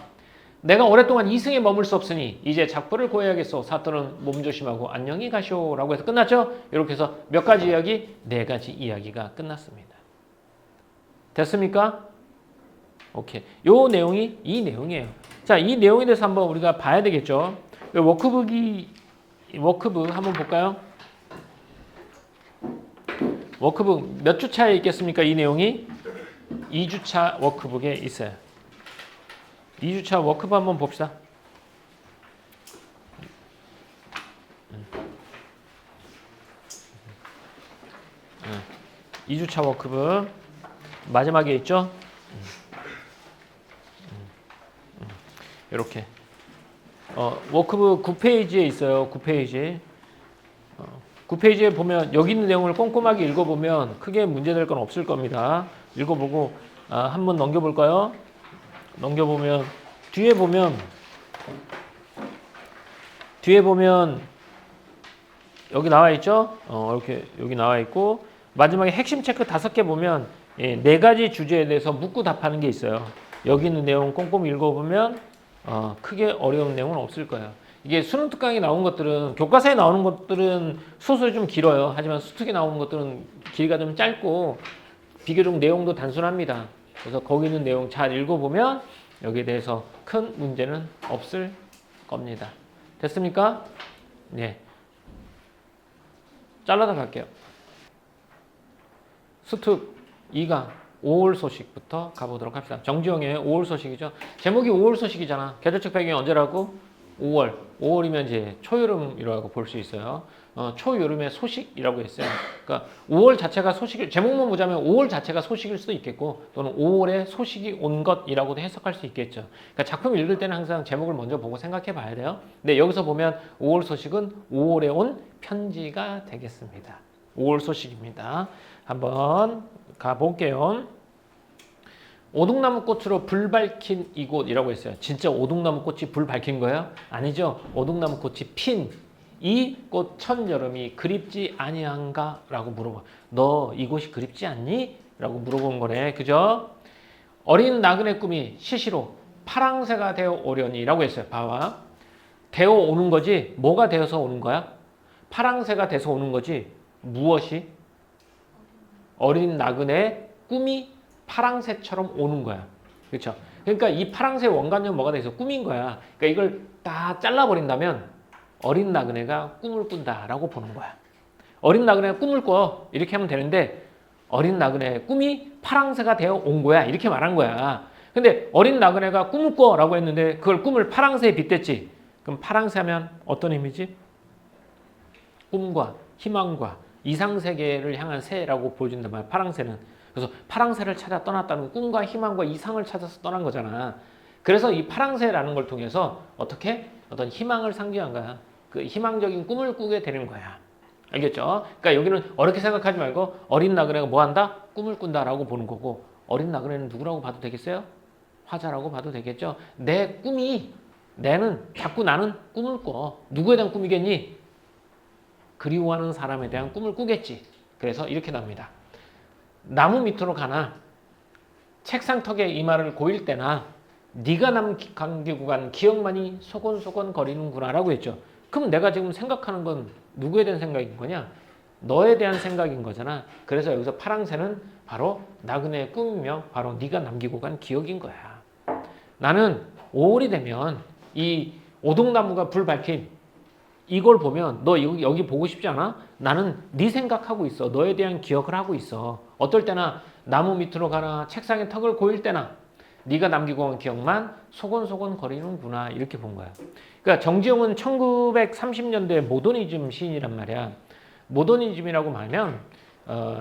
내가 오랫동안 이승에 머물 수 없으니 이제 작부를 고해야겠소. 사또는 몸조심하고 안녕히 가시오. 라고 해서 끝났죠? 이렇게 해서 몇 가지 이야기? 네 가지 이야기가 끝났습니다. 됐습니까? 오케이. 요 내용이 이 내용이에요. 자, 이 내용에 대해서 한번 우리가 봐야 되겠죠? 워크북 한번 볼까요? 워크북 몇 주 차에 있겠습니까? 이 내용이 2주차 워크북에 있어요. 2주차 워크북 한번 봅시다. 2주차 워크북 마지막에 있죠? 이렇게 워크북 9페이지에 있어요. 9페이지. 9페이지에 보면 여기 있는 내용을 꼼꼼하게 읽어보면 크게 문제될 건 없을 겁니다. 읽어보고 한번 넘겨볼까요? 넘겨보면 뒤에 보면 여기 나와 있죠? 이렇게 여기 나와 있고 마지막에 핵심 체크 5개 보면 네 가지 주제에 대해서 묻고 답하는 게 있어요. 여기 있는 내용 꼼꼼히 읽어보면 크게 어려운 내용은 없을 거예요. 이게 수능 특강에 나온 것들은 교과서에 나오는 것들은 소설이 좀 길어요. 하지만 수특에 나오는 것들은 길이가 좀 짧고 비교적 내용도 단순합니다. 그래서 거기 있는 내용 잘 읽어보면 여기에 대해서 큰 문제는 없을 겁니다. 됐습니까? 네. 잘라다 갈게요. 수특 2강 5월 소식부터 가보도록 합시다. 정지영의 5월 소식이죠. 제목이 5월 소식이잖아. 계절적 배경이 언제라고? 5월. 5월이면 이제 초여름이라고 볼 수 있어요. 초여름의 소식이라고 했어요. 그러니까 5월 자체가 소식일, 제목만 보자면 5월 자체가 소식일 수도 있겠고 또는 5월에 소식이 온 것이라고도 해석할 수 있겠죠. 그러니까 작품 읽을 때는 항상 제목을 먼저 보고 생각해 봐야 돼요. 근데 여기서 보면 5월 소식은 5월에 온 편지가 되겠습니다. 5월 소식입니다. 한번 가볼게요. 오동나무 꽃으로 불 밝힌 이곳이라고 했어요. 진짜 오동나무 꽃이 불 밝힌 거예요? 아니죠. 오동나무 꽃이 핀 이 꽃 천여름이 그립지 아니한가? 라고 물어봐. 너 이곳이 그립지 않니? 라고 물어본 거네. 그죠? 어린 나그네 꿈이 시시로 파랑새가 되어 오려니 라고 했어요. 봐봐. 되어 오는 거지. 뭐가 되어서 오는 거야? 파랑새가 돼서 오는 거지. 무엇이? 어린 나그네 꿈이 파랑새처럼 오는 거야. 그렇죠? 그러니까 이 파랑새 원관념 뭐가 돼서 꿈인 거야. 그러니까 이걸 다 잘라버린다면 어린 나그네가 꿈을 꾼다라고 보는 거야. 어린 나그네가 꿈을 꿔. 이렇게 하면 되는데 어린 나그네의 꿈이 파랑새가 되어 온 거야. 이렇게 말한 거야. 근데 어린 나그네가 꿈을 꿔라고 했는데 그걸 꿈을 파랑새에 빗댔지. 그럼 파랑새 하면 어떤 의미지? 꿈과 희망과 이상세계를 향한 새라고 보여준단 말이야. 파랑새는. 그래서 파랑새를 찾아 떠났다는 꿈과 희망과 이상을 찾아서 떠난 거잖아. 그래서 이 파랑새라는 걸 통해서 어떻게? 어떤 희망을 상징한 거야. 그 희망적인 꿈을 꾸게 되는 거야. 알겠죠? 그러니까 여기는 어렵게 생각하지 말고 어린 나그네가 뭐 한다? 꿈을 꾼다라고 보는 거고 어린 나그네는 누구라고 봐도 되겠어요? 화자라고 봐도 되겠죠? 내 꿈이 자꾸 나는 꿈을 꿔. 누구에 대한 꿈이겠니? 그리워하는 사람에 대한 꿈을 꾸겠지. 그래서 이렇게 납니다. 나무 밑으로 가나 책상턱에 이마를 고일 때나 네가 남기고 간 기억만이 소곤소곤 거리는구나 라고 했죠. 그럼 내가 지금 생각하는 건 누구에 대한 생각인 거냐? 너에 대한 생각인 거잖아. 그래서 여기서 파랑새는 바로 나그네의 꿈이며 바로 네가 남기고 간 기억인 거야. 나는 5월이 되면 이 오동나무가 불 밝힌 이걸 보면 너 여기 보고 싶지 않아? 나는 네 생각하고 있어. 너에 대한 기억을 하고 있어. 어떨 때나 나무 밑으로 가나 책상에 턱을 고일 때나 네가 남기고 온 기억만 소곤소곤 거리는구나 이렇게 본 거야. 그러니까 정지용은 1930년대 모더니즘 시인이란 말이야. 모더니즘이라고 말하면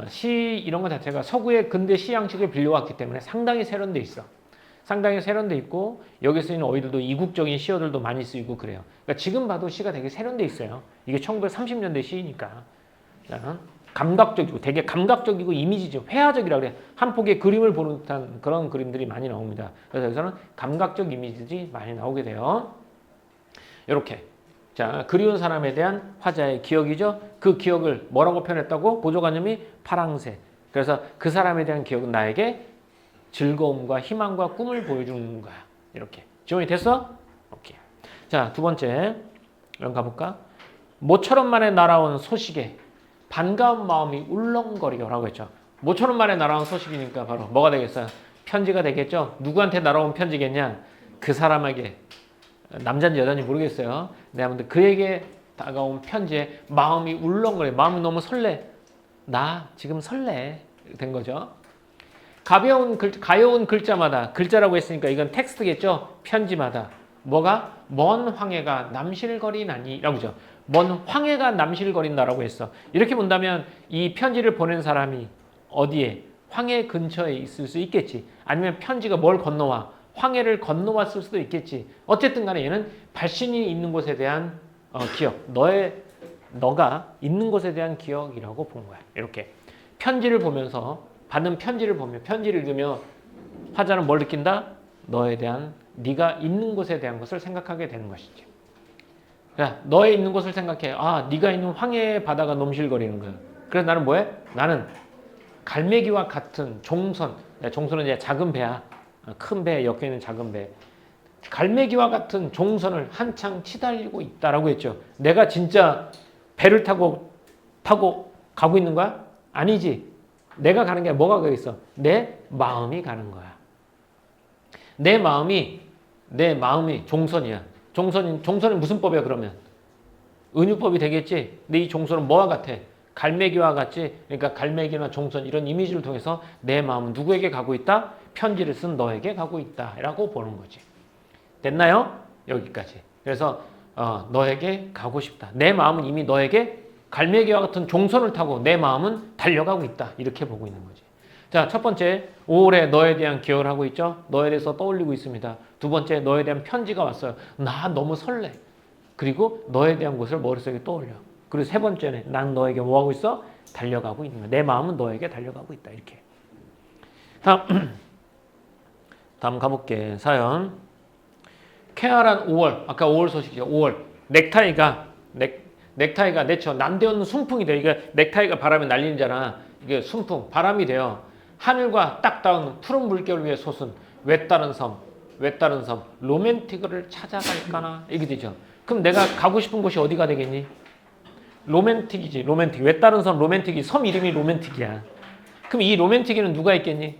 시 이런 것 자체가 서구의 근대 시 양식을 빌려왔기 때문에 상당히 세련돼 있어. 상당히 세련돼 있고 여기 쓰이는 어휘들도 이국적인 시어들도 많이 쓰이고 그래요. 그러니까 지금 봐도 시가 되게 세련돼 있어요. 이게 1930년대 시니까. 감각적이고 되게 감각적이고 이미지적, 회화적이라고 그래. 한 폭의 그림을 보는 듯한 그런 그림들이 많이 나옵니다. 그래서 여기서는 감각적 이미지들이 많이 나오게 돼요. 이렇게. 자, 그리운 사람에 대한 화자의 기억이죠. 그 기억을 뭐라고 표현했다고? 보조관념이 파랑새. 그래서 그 사람에 대한 기억은 나에게 즐거움과 희망과 꿈을 보여주는 거야. 이렇게. 지원이 됐어? 오케이. 자, 두 번째. 이런 가볼까? 모처럼 만에 날아온 소식에 반가운 마음이 울렁거리고라고 했죠. 모처럼 만에 날아온 소식이니까 바로 뭐가 되겠어요? 편지가 되겠죠. 누구한테 날아온 편지겠냐? 그 사람에게. 남자인지 여자인지 모르겠어요. 네, 아무튼 그에게 다가온 편지에 마음이 울렁거려. 마음이 너무 설레. 나 지금 설레. 된 거죠. 가여운 글자마다, 글자라고 했으니까 이건 텍스트겠죠. 편지마다 뭐가? 먼 황해가 남실거리나니 라고 하죠. 먼 황해가 남실거린다라고 했어. 이렇게 본다면 이 편지를 보낸 사람이 어디에? 황해 근처에 있을 수 있겠지. 아니면 편지가 뭘 건너와? 황해를 건너왔을 수도 있겠지. 어쨌든 간에 얘는 발신이 있는 곳에 대한 기억. 너가 있는 곳에 대한 기억이라고 본 거야. 이렇게. 편지를 보면서 받는 편지를 보며 편지를 읽으며 화자는 뭘 느낀다? 너에 대한 네가 있는 곳에 대한 것을 생각하게 되는 것이지. 그러니까 너의 있는 곳을 생각해. 아, 네가 있는 황해의 바다가 넘실거리는 거야. 그래서 나는 뭐해? 나는 갈매기와 같은 종선. 종선은 이제 작은 배야. 큰 배에 엮여 있는 작은 배. 갈매기와 같은 종선을 한창 치달리고 있다라고 했죠. 내가 진짜 배를 타고 가고 있는 거야? 아니지. 내가 가는 게 뭐가 거기 있어? 내 마음이 가는 거야. 내 마음이 종선이야. 종선이 무슨 법이야 그러면? 은유법이 되겠지. 근데 이 종선은 뭐와 같아? 갈매기와 같지. 그러니까 갈매기나 종선 이런 이미지를 통해서 내 마음은 누구에게 가고 있다? 편지를 쓴 너에게 가고 있다라고 보는 거지. 됐나요? 여기까지. 그래서 너에게 가고 싶다. 내 마음은 이미 너에게 갈매기와 같은 종선을 타고 내 마음은 달려가고 있다. 이렇게 보고 있는 거지. 자, 첫 번째, 5월에 너에 대한 기억을 하고 있죠. 너에 대해서 떠올리고 있습니다. 두 번째, 너에 대한 편지가 왔어요. 나 너무 설레. 그리고 너에 대한 것을 머릿속에 떠올려. 그리고 세 번째는 난 너에게 뭐 하고 있어? 달려가고 있는 거야. 내 마음은 너에게 달려가고 있다. 이렇게. 다음 가볼게. 사연. 쾌활한 5월. 아까 5월 소식이죠. 5월. 넥타이가 내쳐 난데없는 순풍이 돼요. 이게 넥타이가 바람에 날리잖아. 이게 순풍, 바람이 돼요. 하늘과 딱 닿은 푸른 물결 위에 솟은 외다른 섬, 로맨틱을 찾아갈까나 이게 되죠. 그럼 내가 가고 싶은 곳이 어디가 되겠니? 로맨틱이지, 로맨틱. 외다른 섬, 로맨틱이 섬 이름이 로맨틱이야. 그럼 이 로맨틱에는 누가 있겠니?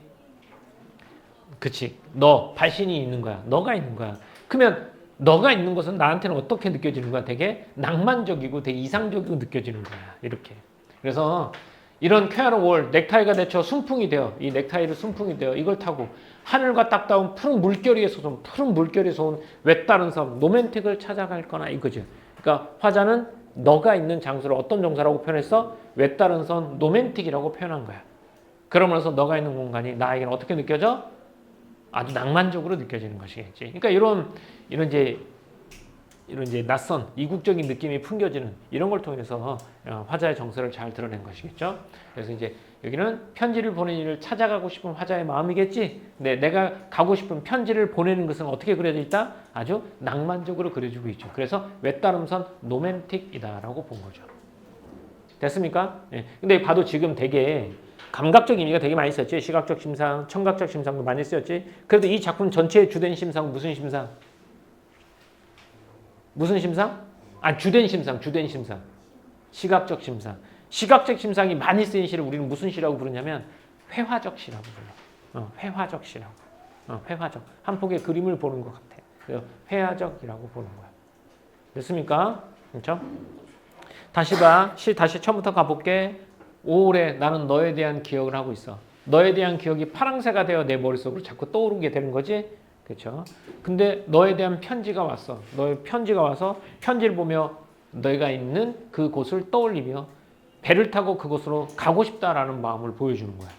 그치, 너 발신이 있는 거야. 너가 있는 거야. 그러면 너가 있는 것은 나한테는 어떻게 느껴지는 거야? 되게 낭만적이고 되게 이상적이고 느껴지는 거야. 이렇게. 그래서 이런 쾌활한 5월 넥타이가 대처 순풍이 돼요. 이 넥타이를 순풍이 돼요. 이걸 타고 하늘과 딱 닿은 푸른 물결에서 온 외다른 섬 로맨틱을 찾아갈 거나 이거죠. 그러니까 화자는 너가 있는 장소를 어떤 정사라고 표현했어? 외다른 섬 로맨틱이라고 표현한 거야. 그러면서 너가 있는 공간이 나에게는 어떻게 느껴져? 아주 낭만적으로 느껴지는 것이겠지. 그러니까 이런 이제 낯선 이국적인 느낌이 풍겨지는 이런 걸 통해서 화자의 정서를 잘 드러낸 것이겠죠. 그래서 이제 여기는 편지를 보내는 일을 찾아가고 싶은 화자의 마음이겠지. 네, 내가 가고 싶은 편지를 보내는 것은 어떻게 그려져 있다? 아주 낭만적으로 그려지고 있죠. 그래서 외따름선 로맨틱이다라고 본 거죠. 됐습니까? 네. 근데 봐도 지금 되게 감각적 의미가 되게 많이 썼지. 시각적 심상, 청각적 심상도 많이 쓰였지. 그래도 이 작품 전체의 주된 심상은 무슨 심상? 무슨 심상? 주된 심상. 시각적 심상. 시각적 심상이 많이 쓰인 시를 우리는 무슨 시라고 부르냐면 회화적 시라고 불러. 회화적 시라고. 회화적. 한 폭의 그림을 보는 것 같아. 그래서 회화적이라고 보는 거야. 됐습니까? 그렇죠? 다시 봐. 다시 처음부터 가볼게. 오래 나는 너에 대한 기억을 하고 있어. 너에 대한 기억이 파랑새가 되어 내 머릿속으로 자꾸 떠오르게 되는 거지. 그렇죠? 근데 너에 대한 편지가 왔어. 너의 편지가 와서 편지를 보며 너가 있는 그곳을 떠올리며 배를 타고 그곳으로 가고 싶다라는 마음을 보여주는 거야.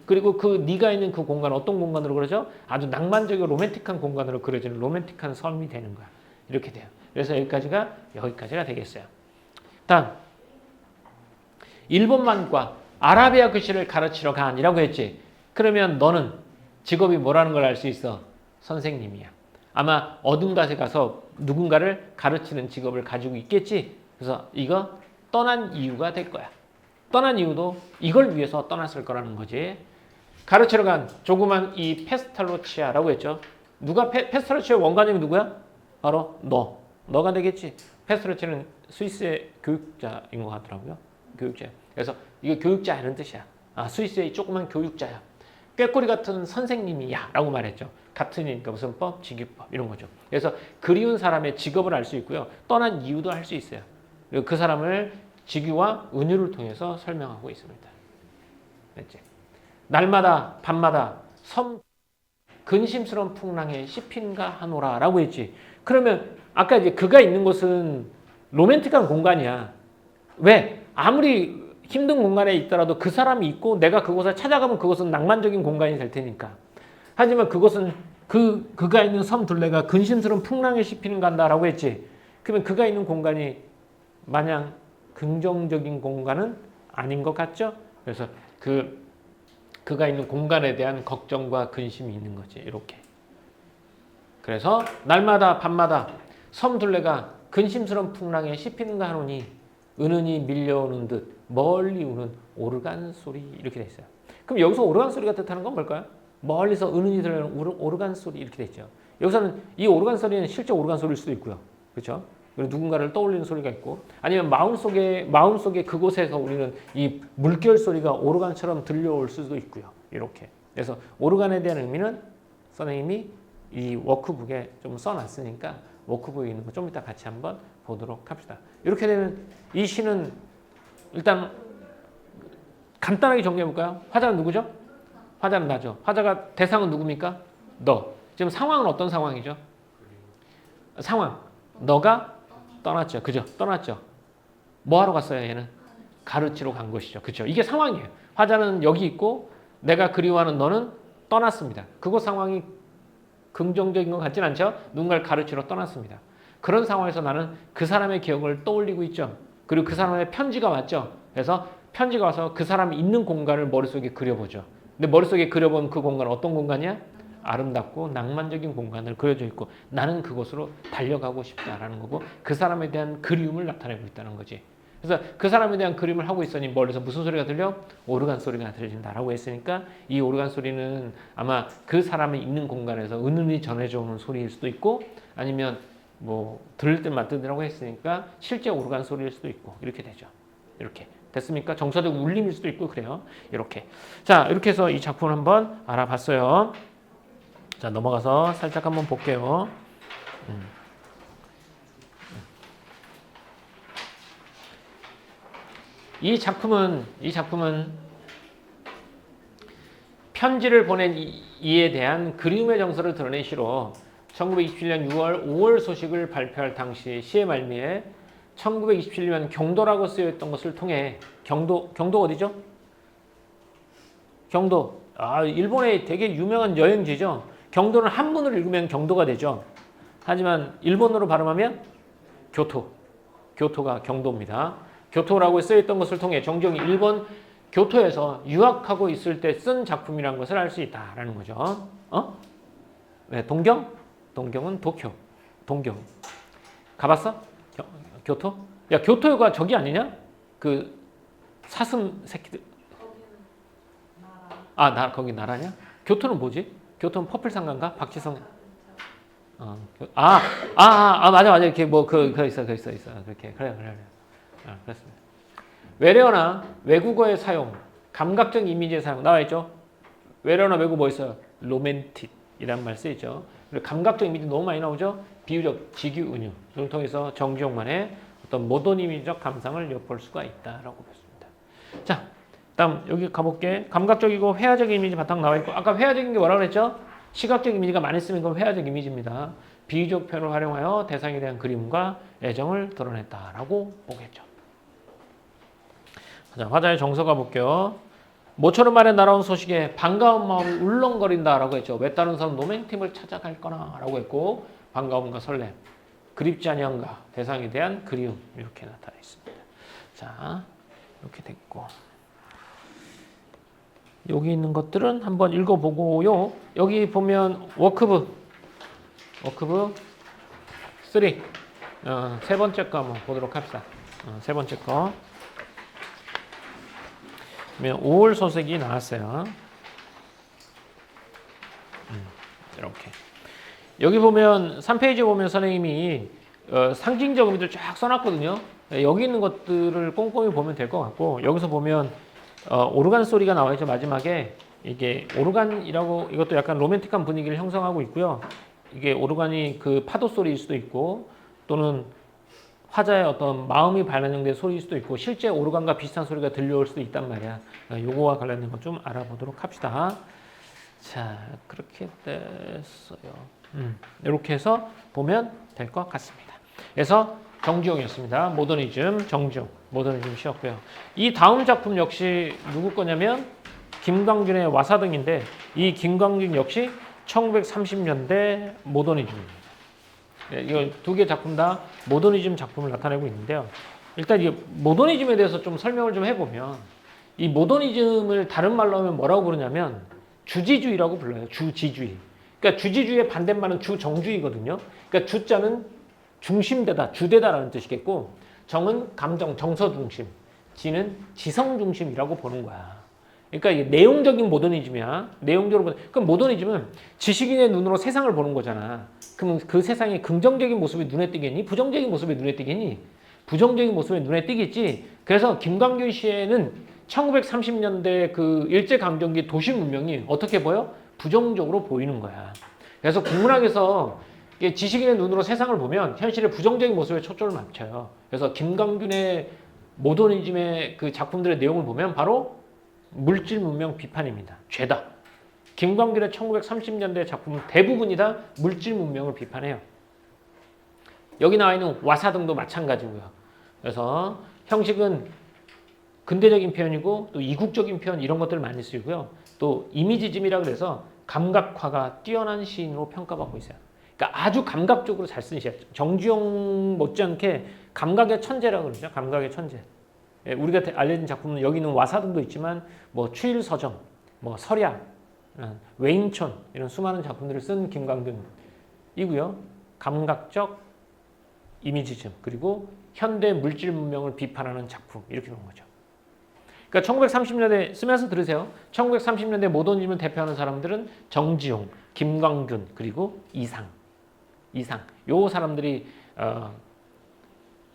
그리고 그 네가 있는 그 공간 어떤 공간으로 그려져? 아주 낭만적이고 로맨틱한 공간으로 그려지는 로맨틱한 섬이 되는 거야. 이렇게 돼요. 그래서 여기까지가 되겠어요. 다음 일본만과 아라비아 글씨를 가르치러 간이라고 했지. 그러면 너는 직업이 뭐라는 걸 알 수 있어? 선생님이야. 아마 어딘 곳에 가서 누군가를 가르치는 직업을 가지고 있겠지. 그래서 이거 떠난 이유가 될 거야. 떠난 이유도 이걸 위해서 떠났을 거라는 거지. 가르치러 간 조그만 이 페스탈로치아라고 했죠. 누가 페스탈로치아 원관님이 누구야? 바로 너가 되겠지. 페스탈로치아는 스위스의 교육자인 것 같더라고요. 교육자. 그래서 이거 교육자 이런 뜻이야. 스위스의 조그만 교육자야. 꾀꼬리 같은 선생님이야 라고 말했죠. 같으니까 무슨 법, 직위법 이런 거죠. 그래서 그리운 사람의 직업을 알 수 있고요. 떠난 이유도 알 수 있어요. 그리고 그 사람을 직위와 은유를 통해서 설명하고 있습니다. 됐지? 날마다 밤마다 섬 근심스러운 풍랑에 씹힌가 하노라 라고 했지. 그러면 아까 이제 그가 있는 곳은 로맨틱한 공간이야. 왜? 아무리 힘든 공간에 있더라도 그 사람이 있고 내가 그곳을 찾아가면 그곳은 낭만적인 공간이 될 테니까. 하지만 그곳은 그가 있는 섬 둘레가 근심스러운 풍랑에 씹히는 간다라고 했지. 그러면 그가 있는 공간이 마냥 긍정적인 공간은 아닌 것 같죠? 그래서 그가 있는 공간에 대한 걱정과 근심이 있는 거지. 이렇게. 그래서 날마다 밤마다 섬 둘레가 근심스러운 풍랑에 씹히는가 하노니 은은히 밀려오는 듯 멀리 우는 오르간 소리 이렇게 돼 있어요. 그럼 여기서 오르간 소리가 뜻하는 건 뭘까요? 멀리서 은은히 들려오는 오르간 소리 이렇게 돼 있죠. 여기서는 이 오르간 소리는 실제 오르간 소리일 수도 있고요. 그렇죠? 그리고 누군가를 떠올리는 소리가 있고 아니면 마음속에 그곳에서 우리는 이 물결 소리가 오르간처럼 들려올 수도 있고요. 이렇게. 그래서 오르간에 대한 의미는 선생님이 이 워크북에 좀 써놨으니까 워크북에 있는 거 좀 이따 같이 한번 보도록 합시다. 이렇게 되면 이 시는 일단 간단하게 정리해볼까요? 화자는 누구죠? 화자는 나죠. 화자가 대상은 누굽니까? 너. 지금 상황은 어떤 상황이죠? 상황. 너가 떠났죠. 그죠? 떠났죠. 뭐 하러 갔어요, 얘는? 가르치러 간 것이죠. 그죠? 이게 상황이에요. 화자는 여기 있고 내가 그리워하는 너는 떠났습니다. 그곳 상황이 긍정적인 것 같진 않죠? 누군가를 가르치러 떠났습니다. 그런 상황에서 나는 그 사람의 기억을 떠올리고 있죠. 그리고 그 사람의 편지가 왔죠. 그래서 편지가 와서 그 사람이 있는 공간을 머릿속에 그려보죠. 근데 머릿속에 그려본 그 공간은 어떤 공간이야? 아름답고 낭만적인 공간을 그려져 있고 나는 그곳으로 달려가고 싶다라는 거고 그 사람에 대한 그리움을 나타내고 있다는 거지. 그래서 그 사람에 대한 그림을 하고 있으니 멀리서 무슨 소리가 들려? 오르간 소리가 들린다라고 했으니까 이 오르간 소리는 아마 그 사람이 있는 공간에서 은은히 전해져 오는 소리일 수도 있고 아니면 뭐 들을 듯 듣더라고 했으니까 실제 오르간 소리일 수도 있고 이렇게 되죠. 이렇게 됐습니까? 정서적 울림일 수도 있고 그래요. 이렇게. 자, 이렇게 해서 이 작품을 한번 알아봤어요. 자, 넘어가서 살짝 한번 볼게요. 이 작품은 편지를 보낸 이에 대한 그리움의 정서를 드러낸 시로 1927년 6월 5월 소식을 발표할 당시 시의 말미에 1927년 경도라고 쓰여있던 것을 통해 경도 어디죠? 경도. 일본의 되게 유명한 여행지죠. 경도는 한문으로 읽으면 경도가 되죠. 하지만 일본어로 발음하면 교토가 경도입니다. 교토라고 쓰여있던 것을 통해 정정이 일본 교토에서 유학하고 있을 때 쓴 작품이라는 것을 알 수 있다라는 거죠. 네, 동경은 도쿄. 동경. 가봤어? 교토? 야, 교토가 저기 아니냐? 그 사슴 새끼들. 거기 나라냐? 교토는 뭐지? 교토는 퍼플상가인가? 박지성. 맞아. 이렇게 뭐 그거 있어. 그렇게 그래. 그렇습니다. 외래어나 외국어의 사용, 감각적 이미지의 사용 나와 있죠. 외래어나 외국어 뭐 있어요? 로맨틱이란 말 쓰이죠. 그리고 감각적 이미지 너무 많이 나오죠. 비유적, 직유, 은유. 를 통해서 정지용만의 어떤 모더니즘적 감상을 엿볼 수가 있다라고 봤습니다. 자, 다음 여기 가볼게. 감각적이고 회화적 이미지 바탕 나와 있고 아까 회화적인 게 뭐라고 그랬죠? 시각적 이미지가 많이 쓰는 건 회화적 이미지입니다. 비유적 표현을 활용하여 대상에 대한 그리움과 애정을 드러냈다라고 보겠죠. 자, 화자의 정서 가볼게요. 모처럼 말해 날아온 소식에 반가운 마음이 울렁거린다라고 했죠. 외따른 선 노맹팀을 찾아갈 거나라고 했고 반가움과 설렘, 그립지 아니한가 대상에 대한 그리움 이렇게 나타나 있습니다. 자, 이렇게 됐고 여기 있는 것들은 한번 읽어보고요. 여기 보면 워크북 3 세 번째 거 한번 보도록 합시다. 세 번째 거 5월 소식이 나왔어요. 이렇게 여기 보면 3페이지 보면 선생님이 상징적 의미들 쫙 써놨거든요. 여기 있는 것들을 꼼꼼히 보면 될 것 같고 여기서 보면 오르간 소리가 나와 있죠. 마지막에 이게 오르간이라고 이것도 약간 로맨틱한 분위기를 형성하고 있고요. 이게 오르간이 그 파도 소리일 수도 있고 또는 화자의 어떤 마음이 반영된 소리일 수도 있고 실제 오르간과 비슷한 소리가 들려올 수도 있단 말이야. 요거와 관련된 것 좀 알아보도록 합시다. 자, 그렇게 됐어요. 이렇게 해서 보면 될 것 같습니다. 그래서 정지용이었습니다. 모더니즘, 정지용, 모더니즘 쉬었고요. 이 다음 작품 역시 누구 거냐면 김광균의 와사등인데 이 김광균 역시 1930년대 모더니즘입니다. 이거 두 개 작품 다 모더니즘 작품을 나타내고 있는데요. 일단 이 모더니즘에 대해서 좀 설명을 좀 해보면 이 모더니즘을 다른 말로 하면 뭐라고 부르냐면 주지주의라고 불러요. 주지주의. 그러니까 주지주의의 반대말은 주정주의거든요. 그러니까 주자는 중심되다, 주되다라는 뜻이겠고 정은 감정, 정서 중심, 지는 지성 중심이라고 보는 거야. 그러니까 이게 내용적인 모더니즘이야. 내용적으로 그럼 모더니즘은 지식인의 눈으로 세상을 보는 거잖아. 그럼 그 세상의 긍정적인 모습이 눈에 띄겠니? 부정적인 모습이 눈에 띄겠니? 부정적인 모습이 눈에 띄겠지. 그래서 김광균 씨에는 1930년대 그 일제강점기 도시 문명이 어떻게 보여? 부정적으로 보이는 거야. 그래서 국문학에서 지식인의 눈으로 세상을 보면 현실의 부정적인 모습에 초점을 맞춰요. 그래서 김광균의 모더니즘의 그 작품들의 내용을 보면 바로 물질 문명 비판입니다. 죄다. 김광균의 1930년대 작품 대부분이 다 물질 문명을 비판해요. 여기 나와 있는 와사등도 마찬가지고요. 그래서 형식은 근대적인 표현이고 또 이국적인 표현 이런 것들을 많이 쓰고요. 또 이미지즘이라 그래서 감각화가 뛰어난 시인으로 평가받고 있어요. 그러니까 아주 감각적으로 잘 쓴 시예요. 정주영 못지않게 감각의 천재라고 그러죠. 감각의 천재. 우리가 알려진 작품은 여기 있는 와사등도 있지만 뭐 추일서정, 뭐 설야, 외인촌 이런 수많은 작품들을 쓴 김광균이고요. 감각적 이미지즘 그리고 현대 물질 문명을 비판하는 작품 이렇게 보는 거죠. 그러니까 1930년대 쓰면서 들으세요. 1930년대 모더니즘을 대표하는 사람들은 정지용, 김광균 그리고 이상 요 사람들이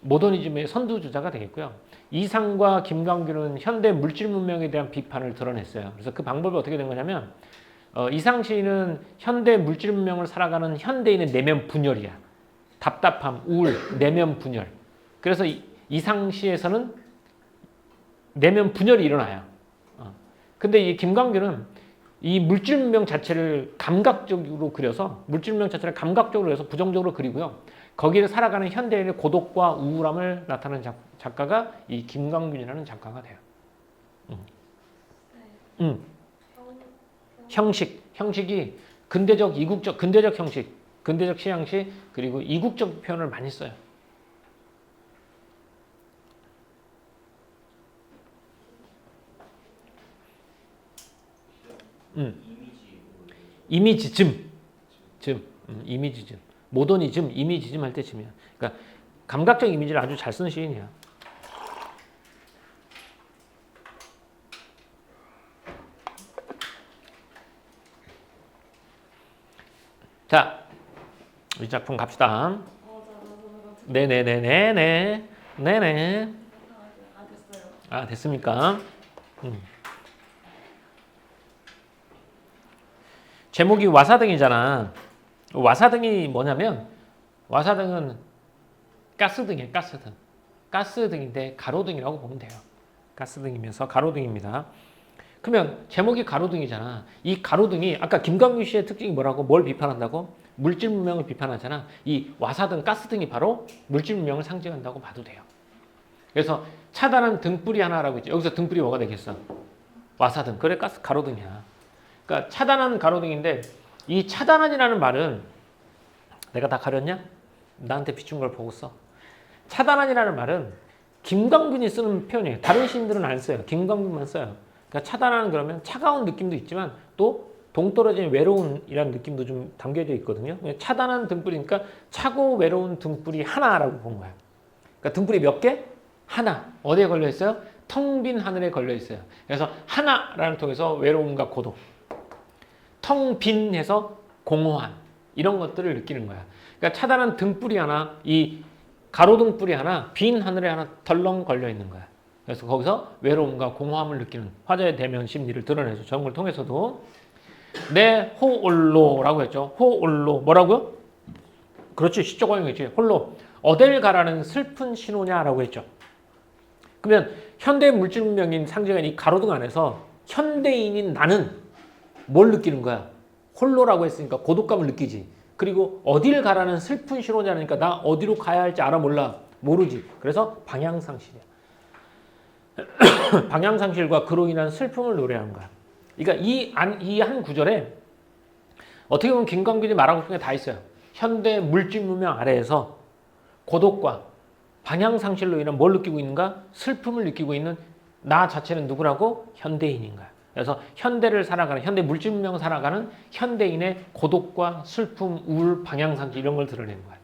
모더니즘의 선두주자가 되겠고요. 이상과 김광균은 현대 물질 문명에 대한 비판을 드러냈어요. 그래서 그 방법이 어떻게 된 거냐면 이상 시인은 현대 물질 문명을 살아가는 현대인의 내면 분열이야. 답답함, 우울, 내면 분열. 그래서 이상 시에서는 내면 분열이 일어나요. 근데 이 김광균은 이 물질 문명 자체를 감각적으로 그려서 물질 문명 자체를 감각적으로 그려서 부정적으로 그리고요. 거기를 살아가는 현대인의 고독과 우울함을 나타내는 작가가 이 김광균이라는 작가가 돼요. 형식이 근대적, 이국적, 근대적 형식, 근대적 시향식 그리고 이국적 표현을 많이 써요. 이미지즘, 이미지즘, 모더니즘, 이미지즘 할 때 즘이야. 그러니까 감각적 이미지를 아주 잘 쓰는 시인이야. 자, 이 작품 갑시다. 네네네네네. 네네. 아, 됐습니까? 제목이 와사등이잖아. 와사등이 뭐냐면 와사등은 가스등이에요. 가스등. 가스등인데 가로등이라고 보면 돼요. 가스등이면서 가로등입니다. 그러면 제목이 가로등이잖아. 이 가로등이 아까 김광규 씨의 특징이 뭐라고? 뭘 비판한다고? 물질 문명을 비판하잖아. 이 와사등, 가스등이 바로 물질 문명을 상징한다고 봐도 돼요. 그래서 차단한 등불이 하나라고 있죠. 여기서 등불이 뭐가 되겠어? 와사등. 그래, 가스 가로등이야. 그러니까 차단한 가로등인데 이 차단한이라는 말은 내가 다 가렸냐? 나한테 비춘 걸 보고 써. 차단한이라는 말은 김광균이 쓰는 표현이에요. 다른 시인들은 안 써요. 김광균만 써요. 그러니까 차단하는 그러면 차가운 느낌도 있지만 또 동떨어진 외로운이라는 느낌도 좀 담겨져 있거든요. 차단한 등불이니까 차고 외로운 등불이 하나라고 본 거야. 그러니까 등불이 몇 개? 하나. 어디에 걸려 있어요? 텅 빈 하늘에 걸려 있어요. 그래서 하나라는 통해서 외로움과 고독, 텅 빈 해서 공허함 이런 것들을 느끼는 거야. 그러니까 차단한 등불이 하나, 이 가로등불이 하나, 빈 하늘에 하나 덜렁 걸려 있는 거야. 그래서 거기서 외로움과 공허함을 느끼는 화자의 대면 심리를 드러내죠. 저런 걸 통해서도 내 호올로라고 했죠. 호올로 뭐라고요? 그렇지, 시적 허용이지. 홀로 어딜 가라는 슬픈 신호냐라고 했죠. 그러면 현대 물질 문명인 상징한 이 가로등 안에서 현대인인 나는 뭘 느끼는 거야? 홀로라고 했으니까 고독감을 느끼지. 그리고 어딜 가라는 슬픈 신호냐니까 나 어디로 가야 할지 알아 몰라. 모르지. 그래서 방향상실이야. 방향상실과 그로 인한 슬픔을 노래하는 거야. 그러니까 이 한 구절에 어떻게 보면 김광균이 말하고 싶은 게 다 있어요. 현대 물질 문명 아래에서 고독과 방향상실로 인한 뭘 느끼고 있는가? 슬픔을 느끼고 있는 나 자체는 누구라고? 현대인인 거야. 그래서 현대를 살아가는, 현대 물질 문명을 살아가는 현대인의 고독과 슬픔, 우울, 방향상실 이런 걸 드러내는 거야.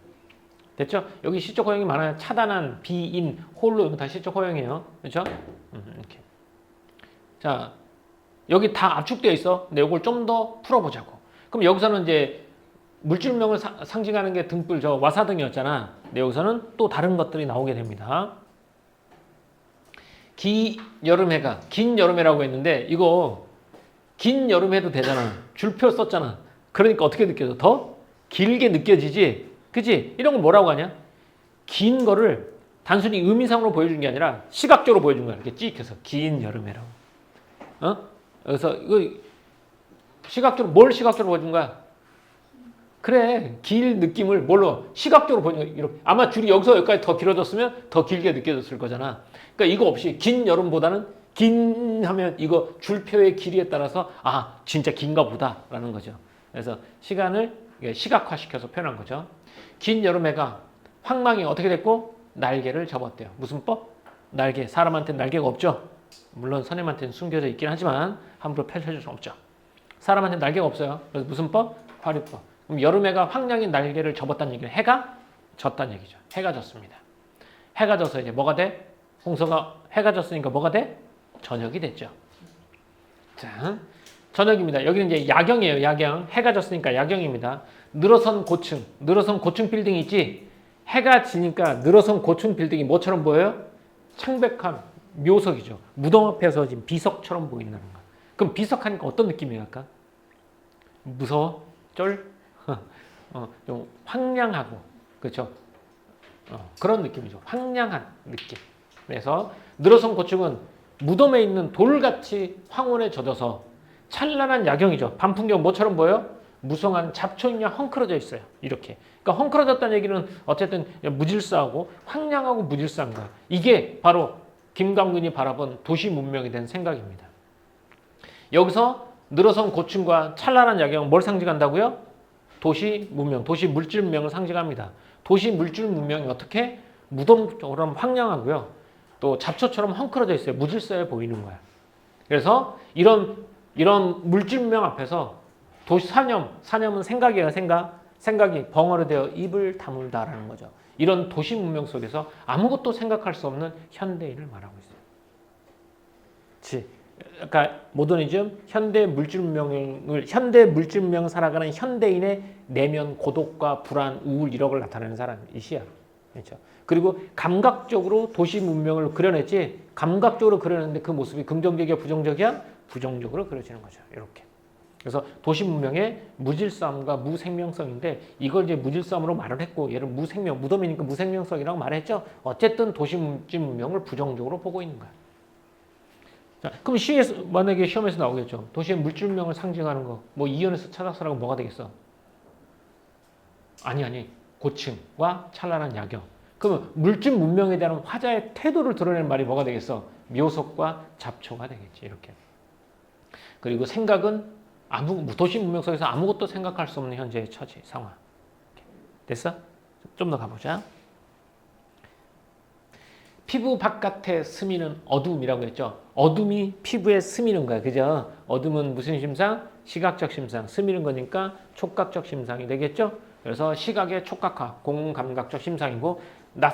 됐죠? 여기 시적 허용이 많아요. 차단한, 비인, 홀로 이거 다 시적 허용이에요. 그렇죠? 이렇게. 자, 여기 다 압축되어 있어. 근데 이걸 좀 더 풀어보자고. 그럼 여기서는 이제 물질 문명을 상징하는 게 등불, 저 와사등이었잖아. 근데 여기서는 또 다른 것들이 나오게 됩니다. 긴 여름해라고 했는데 이거 긴 여름해도 되잖아. 줄표 썼잖아. 그러니까 어떻게 느껴져? 더 길게 느껴지지? 그치? 이런 걸 뭐라고 하냐? 긴 거를 단순히 의미상으로 보여준 게 아니라 시각적으로 보여준 거야. 이렇게 찍혀서 긴 여름해라고. 그래서 이거 시각적으로 뭘 시각적으로 보여준 거야? 그래, 길 느낌을 뭘로 시각적으로 보여준 거야. 이렇게. 아마 줄이 여기서 여기까지 더 길어졌으면 더 길게 느껴졌을 거잖아. 그러니까 이거 없이 긴 여름보다는 긴 하면 이거 줄표의 길이에 따라서 아 진짜 긴가 보다라는 거죠. 그래서 시간을 시각화시켜서 표현한 거죠. 긴 여름해가 황망이 어떻게 됐고 날개를 접었대요. 무슨 법? 날개. 사람한테는 날개가 없죠. 물론 선생님한테는 숨겨져 있긴 하지만 함부로 펼쳐줄 수 없죠. 사람한테는 날개가 없어요. 그래서 무슨 법? 화류법. 그럼 여름해가 황량인 날개를 접었다는 얘기는 해가 졌다는 얘기죠. 해가 졌습니다. 해가 져서 이제 뭐가 돼? 홍서가 해가 졌으니까 뭐가 돼? 저녁이 됐죠. 자, 저녁입니다. 여기는 이제 야경이에요. 야경. 해가 졌으니까 야경입니다. 늘어선 고층 빌딩이 있지. 해가 지니까 늘어선 고층 빌딩이 뭐처럼 보여요? 창백한 묘석이죠. 무덤 앞에서 지금 비석처럼 보인다는 거야. 그럼 비석하니까 어떤 느낌이 할까? 무서워? 쫄? 좀 황량하고, 그렇죠? 그런 느낌이죠. 황량한 느낌. 그래서 늘어선 고층은 무덤에 있는 돌같이 황혼에 젖어서 찬란한 야경이죠. 밤 풍경 뭐처럼 보여요? 무성한 잡초인양 헝클어져 있어요. 이렇게. 그러니까 헝클어졌다는 얘기는 어쨌든 무질서하고 황량하고 무질서한 거야. 이게 바로 김광균이 바라본 도시 문명에 대한 생각입니다. 여기서 늘어선 고층과 찬란한 야경은 뭘 상징한다고요? 도시 문명, 도시 물질 문명을 상징합니다. 도시 물질 문명이 어떻게? 무덤처럼 황량하고요. 또 잡초처럼 헝클어져 있어요. 무질서해 보이는 거야. 그래서 이런 물질 문명 앞에서 도시 사념은 생각이에요. 생각이 벙어리 되어 입을 다물다라는 거죠. 이런 도시 문명 속에서 아무것도 생각할 수 없는 현대인을 말하고 있어요. 그러니까 모더니즘, 현대 물질 문명을 살아가는 현대인의 내면 고독과 불안, 우울 이런 걸 나타내는 사람이시야. 그렇죠? 그리고 감각적으로 도시 문명을 그려냈지, 감각적으로 그려냈는데 그 모습이 긍정적이야, 부정적이야? 부정적으로 그려지는 거죠. 이렇게. 그래서 도시 문명의 무질서함과 무생명성인데 이걸 이제 무질서함으로 말을 했고 얘를 무생명, 무덤이니까 무생명성이라고 말했죠. 어쨌든 도시 문명을 부정적으로 보고 있는 거야. 자, 그럼 시에서 만약에 시험에서 나오겠죠. 도시의 물질 문명을 상징하는 거, 뭐 이연에서 찾아서라고 뭐가 되겠어? 아니, 고층과 찬란한 야경. 그러면 물질 문명에 대한 화자의 태도를 드러내는 말이 뭐가 되겠어? 묘속과 잡초가 되겠지. 이렇게. 그리고 생각은 도시 문명 속에서 아무것도 생각할 수 없는 현재의 처지, 상황. 됐어? 좀 더 가보자. 피부 바깥에 스미는 어둠이라고 했죠. 어둠이 피부에 스미는 거야. 그죠? 어둠은 무슨 심상? 시각적 심상. 스미는 거니까 촉각적 심상이 되겠죠? 그래서 시각의 촉각화, 공감각적 심상이고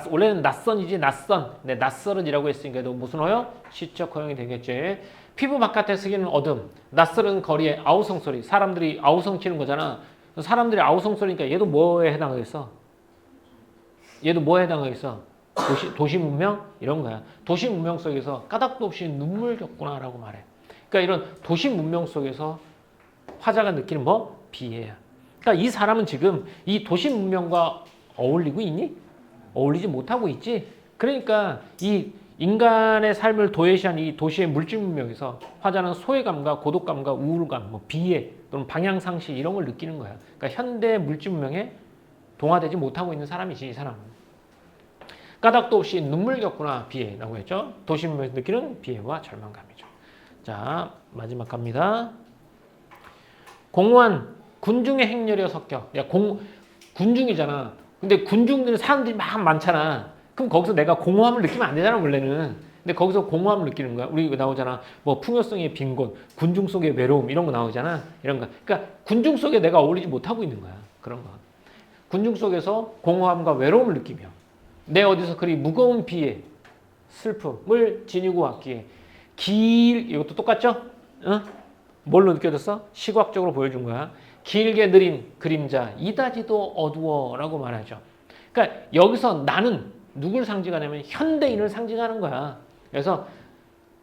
원래는 낯선이지 낯선. 네, 낯설은이라고 했으니까 무슨 허용? 시적 허용이 되겠지. 피부 바깥에 스기는 어둠, 낯설은 거리에 아우성 소리. 사람들이 아우성 치는 거잖아. 사람들이 아우성 소리니까 얘도 뭐에 해당하겠어? 얘도 뭐에 해당하겠어? 도시 문명? 이런 거야. 도시 문명 속에서 까닭도 없이 눈물 겪구나라고 말해. 그러니까 이런 도시 문명 속에서 화자가 느끼는 뭐? 비애야. 그러니까 이 사람은 지금 이 도시 문명과 어울리고 있니? 어울리지 못하고 있지. 그러니까 이 인간의 삶을 도외시한 이 도시의 물질 문명에서 화자는 소외감과 고독감과 우울감, 뭐 비애 또는 방향상실 이런 걸 느끼는 거야. 그러니까 현대 물질 문명에 동화되지 못하고 있는 사람이지, 이 사람은. 까닭도 없이 눈물 겪구나, 비애라고 했죠. 도시 문명에서 느끼는 비애와 절망감이죠. 자, 마지막 갑니다. 공허한 군중의 행렬이여 섞여. 야, 군중이잖아. 근데 군중들은 사람들이 막 많잖아. 그럼 거기서 내가 공허함을 느끼면 안 되잖아, 원래는. 근데 거기서 공허함을 느끼는 거야. 우리 나오잖아. 뭐 풍요성의 빈곤, 군중 속의 외로움 이런 거 나오잖아. 이런 거. 그러니까 군중 속에 내가 어울리지 못하고 있는 거야. 그런 거. 군중 속에서 공허함과 외로움을 느끼며 내 어디서 그리 무거운 비애, 슬픔을 지니고 왔기에 이것도 똑같죠? 어? 뭘로 느껴졌어? 시각적으로 보여준 거야. 길게 느린 그림자, 이다지도 어두워라고 말하죠. 그러니까 여기서 나는 누굴 상징하냐면 현대인을 상징하는 거야. 그래서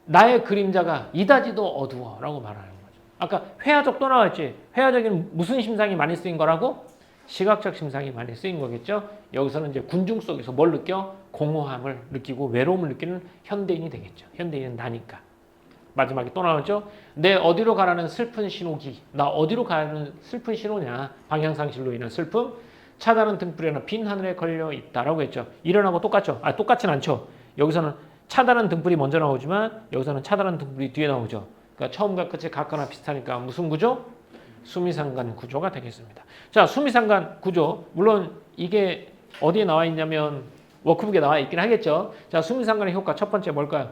나의 그림자가 이다지도 어두워라고 말하는 거죠. 아까 회화적 또 나왔지. 회화적인 무슨 심상이 많이 쓰인 거라고? 시각적 심상이 많이 쓰인 거겠죠. 여기서는 이제 군중 속에서 뭘 느껴? 공허함을 느끼고 외로움을 느끼는 현대인이 되겠죠. 현대인은 나니까. 마지막에 또 나왔죠. 내 어디로 가라는 슬픈 신호기. 나 어디로 가는 슬픈 신호냐. 방향상실로 인한 슬픔. 차다른 등불에나 빈 하늘에 걸려 있다라고 했죠. 이런하고 똑같죠. 똑같진 않죠. 여기서는 차다른 등불이 먼저 나오지만 여기서는 차다른 등불이 뒤에 나오죠. 그러니까 처음과 끝이 같거나 비슷하니까 무슨 구조? 수미상관 구조가 되겠습니다. 자, 수미상관 구조. 물론 이게 어디에 나와 있냐면 워크북에 나와 있긴 하겠죠. 자, 수미상관의 효과 첫 번째 뭘까요?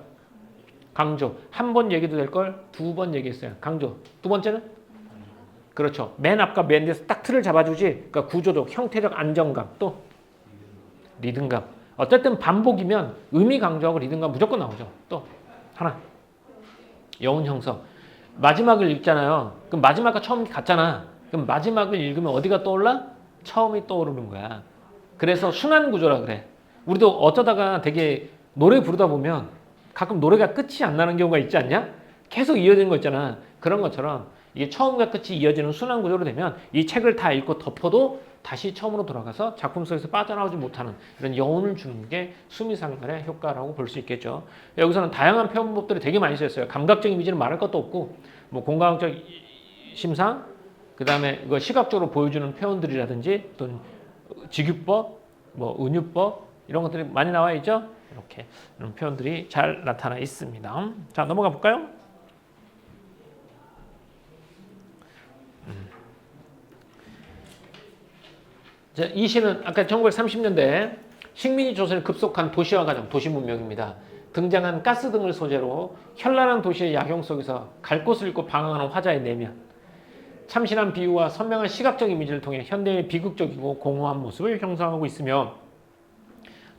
강조. 한 번 얘기도 될 걸 두 번 얘기했어요. 강조. 두 번째는? 그렇죠. 맨 앞과 맨 뒤에서 딱 틀을 잡아주지. 그러니까 구조적, 형태적 안정감. 또 리듬감. 어쨌든 반복이면 의미 강조하고 리듬감 무조건 나오죠. 또 하나. 여운 형성. 마지막을 읽잖아요. 그럼 마지막과 처음 같잖아. 그럼 마지막을 읽으면 어디가 떠올라? 처음이 떠오르는 거야. 그래서 순환 구조라 그래. 우리도 어쩌다가 되게 노래 부르다 보면 가끔 노래가 끝이 안 나는 경우가 있지 않냐? 계속 이어지는 거 있잖아. 그런 것처럼 이게 처음과 끝이 이어지는 순환 구조로 되면 이 책을 다 읽고 덮어도 다시 처음으로 돌아가서 작품 속에서 빠져나오지 못하는 이런 여운을 주는 게 수미상관의 효과라고 볼 수 있겠죠. 여기서는 다양한 표현법들이 되게 많이 쓰였어요. 감각적 이미지는 말할 것도 없고 뭐 공감적 심상, 그 다음에 이거 시각적으로 보여주는 표현들이라든지 또는 직유법, 뭐 은유법 이런 것들이 많이 나와 있죠. 이렇게 이런 표현들이 잘 나타나 있습니다. 자, 넘어가 볼까요? 자, 이 시는 아까 1930년대 식민지 조선이 급속한 도시화 과정, 도시 문명입니다. 등장한 가스 등을 소재로 현란한 도시의 야경 속에서 갈 곳을 잃고 방황하는 화자의 내면, 참신한 비유와 선명한 시각적 이미지를 통해 현대의 비극적이고 공허한 모습을 형성하고 있으며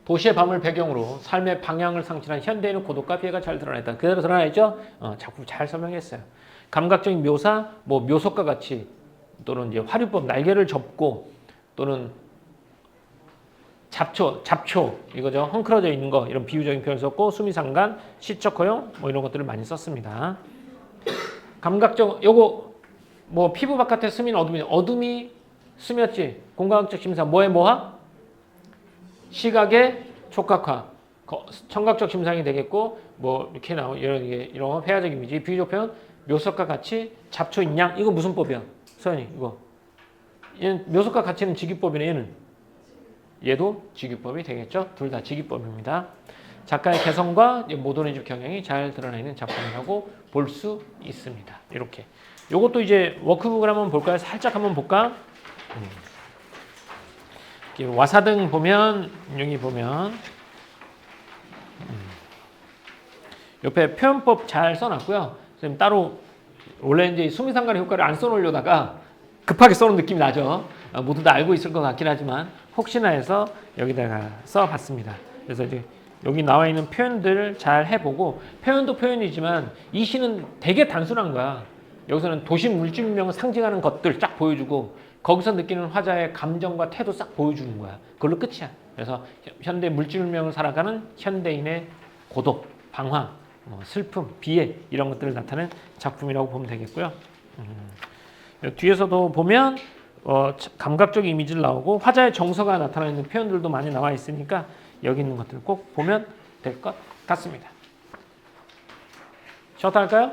도시의 밤을 배경으로 삶의 방향을 상실한 현대인의 고독과 비애가 잘 드러났다. 그대로 드러나 있죠? 작품 잘 설명했어요. 감각적인 묘사, 뭐 묘석과 같이 또는 이제 화류법 날개를 접고 또는 잡초 이거죠. 헝클어져 있는 거 이런 비유적인 표현을 썼고 수미상관, 시적 허용 뭐 이런 것들을 많이 썼습니다. 감각적 요거 뭐 피부 바깥에 스민 어둠이 어둠이 스몄지. 공간학적 심사 뭐에 뭐하? 시각의 촉각화. 청각적 심상이 되겠고 뭐 이렇게 나오 이런 회화적 이미지 비유적 표현 묘석과 같이 잡초 인양 이거 무슨 법이야? 서연이 이거 얘는 묘석과 같이는 직유법이네. 얘도 직유법이 되겠죠. 둘 다 직유법입니다. 작가의 개성과 모더니즘 경향이 잘 드러나 있는 작품이라고 볼 수 있습니다. 이렇게 요것도 이제 워크북을 한번 볼까요? 살짝 한번 볼까? 와사등 보면 여기 보면 옆에 표현법 잘 써놨고요. 선생님 따로 원래 이제 수미상관의 효과를 안 써놓으려다가 급하게 써놓은 느낌이 나죠. 모두 다 알고 있을 것 같긴 하지만 혹시나 해서 여기다가 써봤습니다. 그래서 이제 여기 나와 있는 표현들 잘 해보고 표현도 표현이지만 이 시는 되게 단순한 거야. 여기서는 도시 물질명을 상징하는 것들 쫙 보여주고 거기서 느끼는 화자의 감정과 태도 싹 보여주는 거야. 그걸로 끝이야. 그래서 현대 물질명을 살아가는 현대인의 고독, 방황, 슬픔, 비애 이런 것들을 나타낸 작품이라고 보면 되겠고요. 뒤에서도 보면 감각적 이미지를 나오고 화자의 정서가 나타나는 표현들도 많이 나와 있으니까 여기 있는 것들 꼭 보면 될 것 같습니다. 셔터 할까요?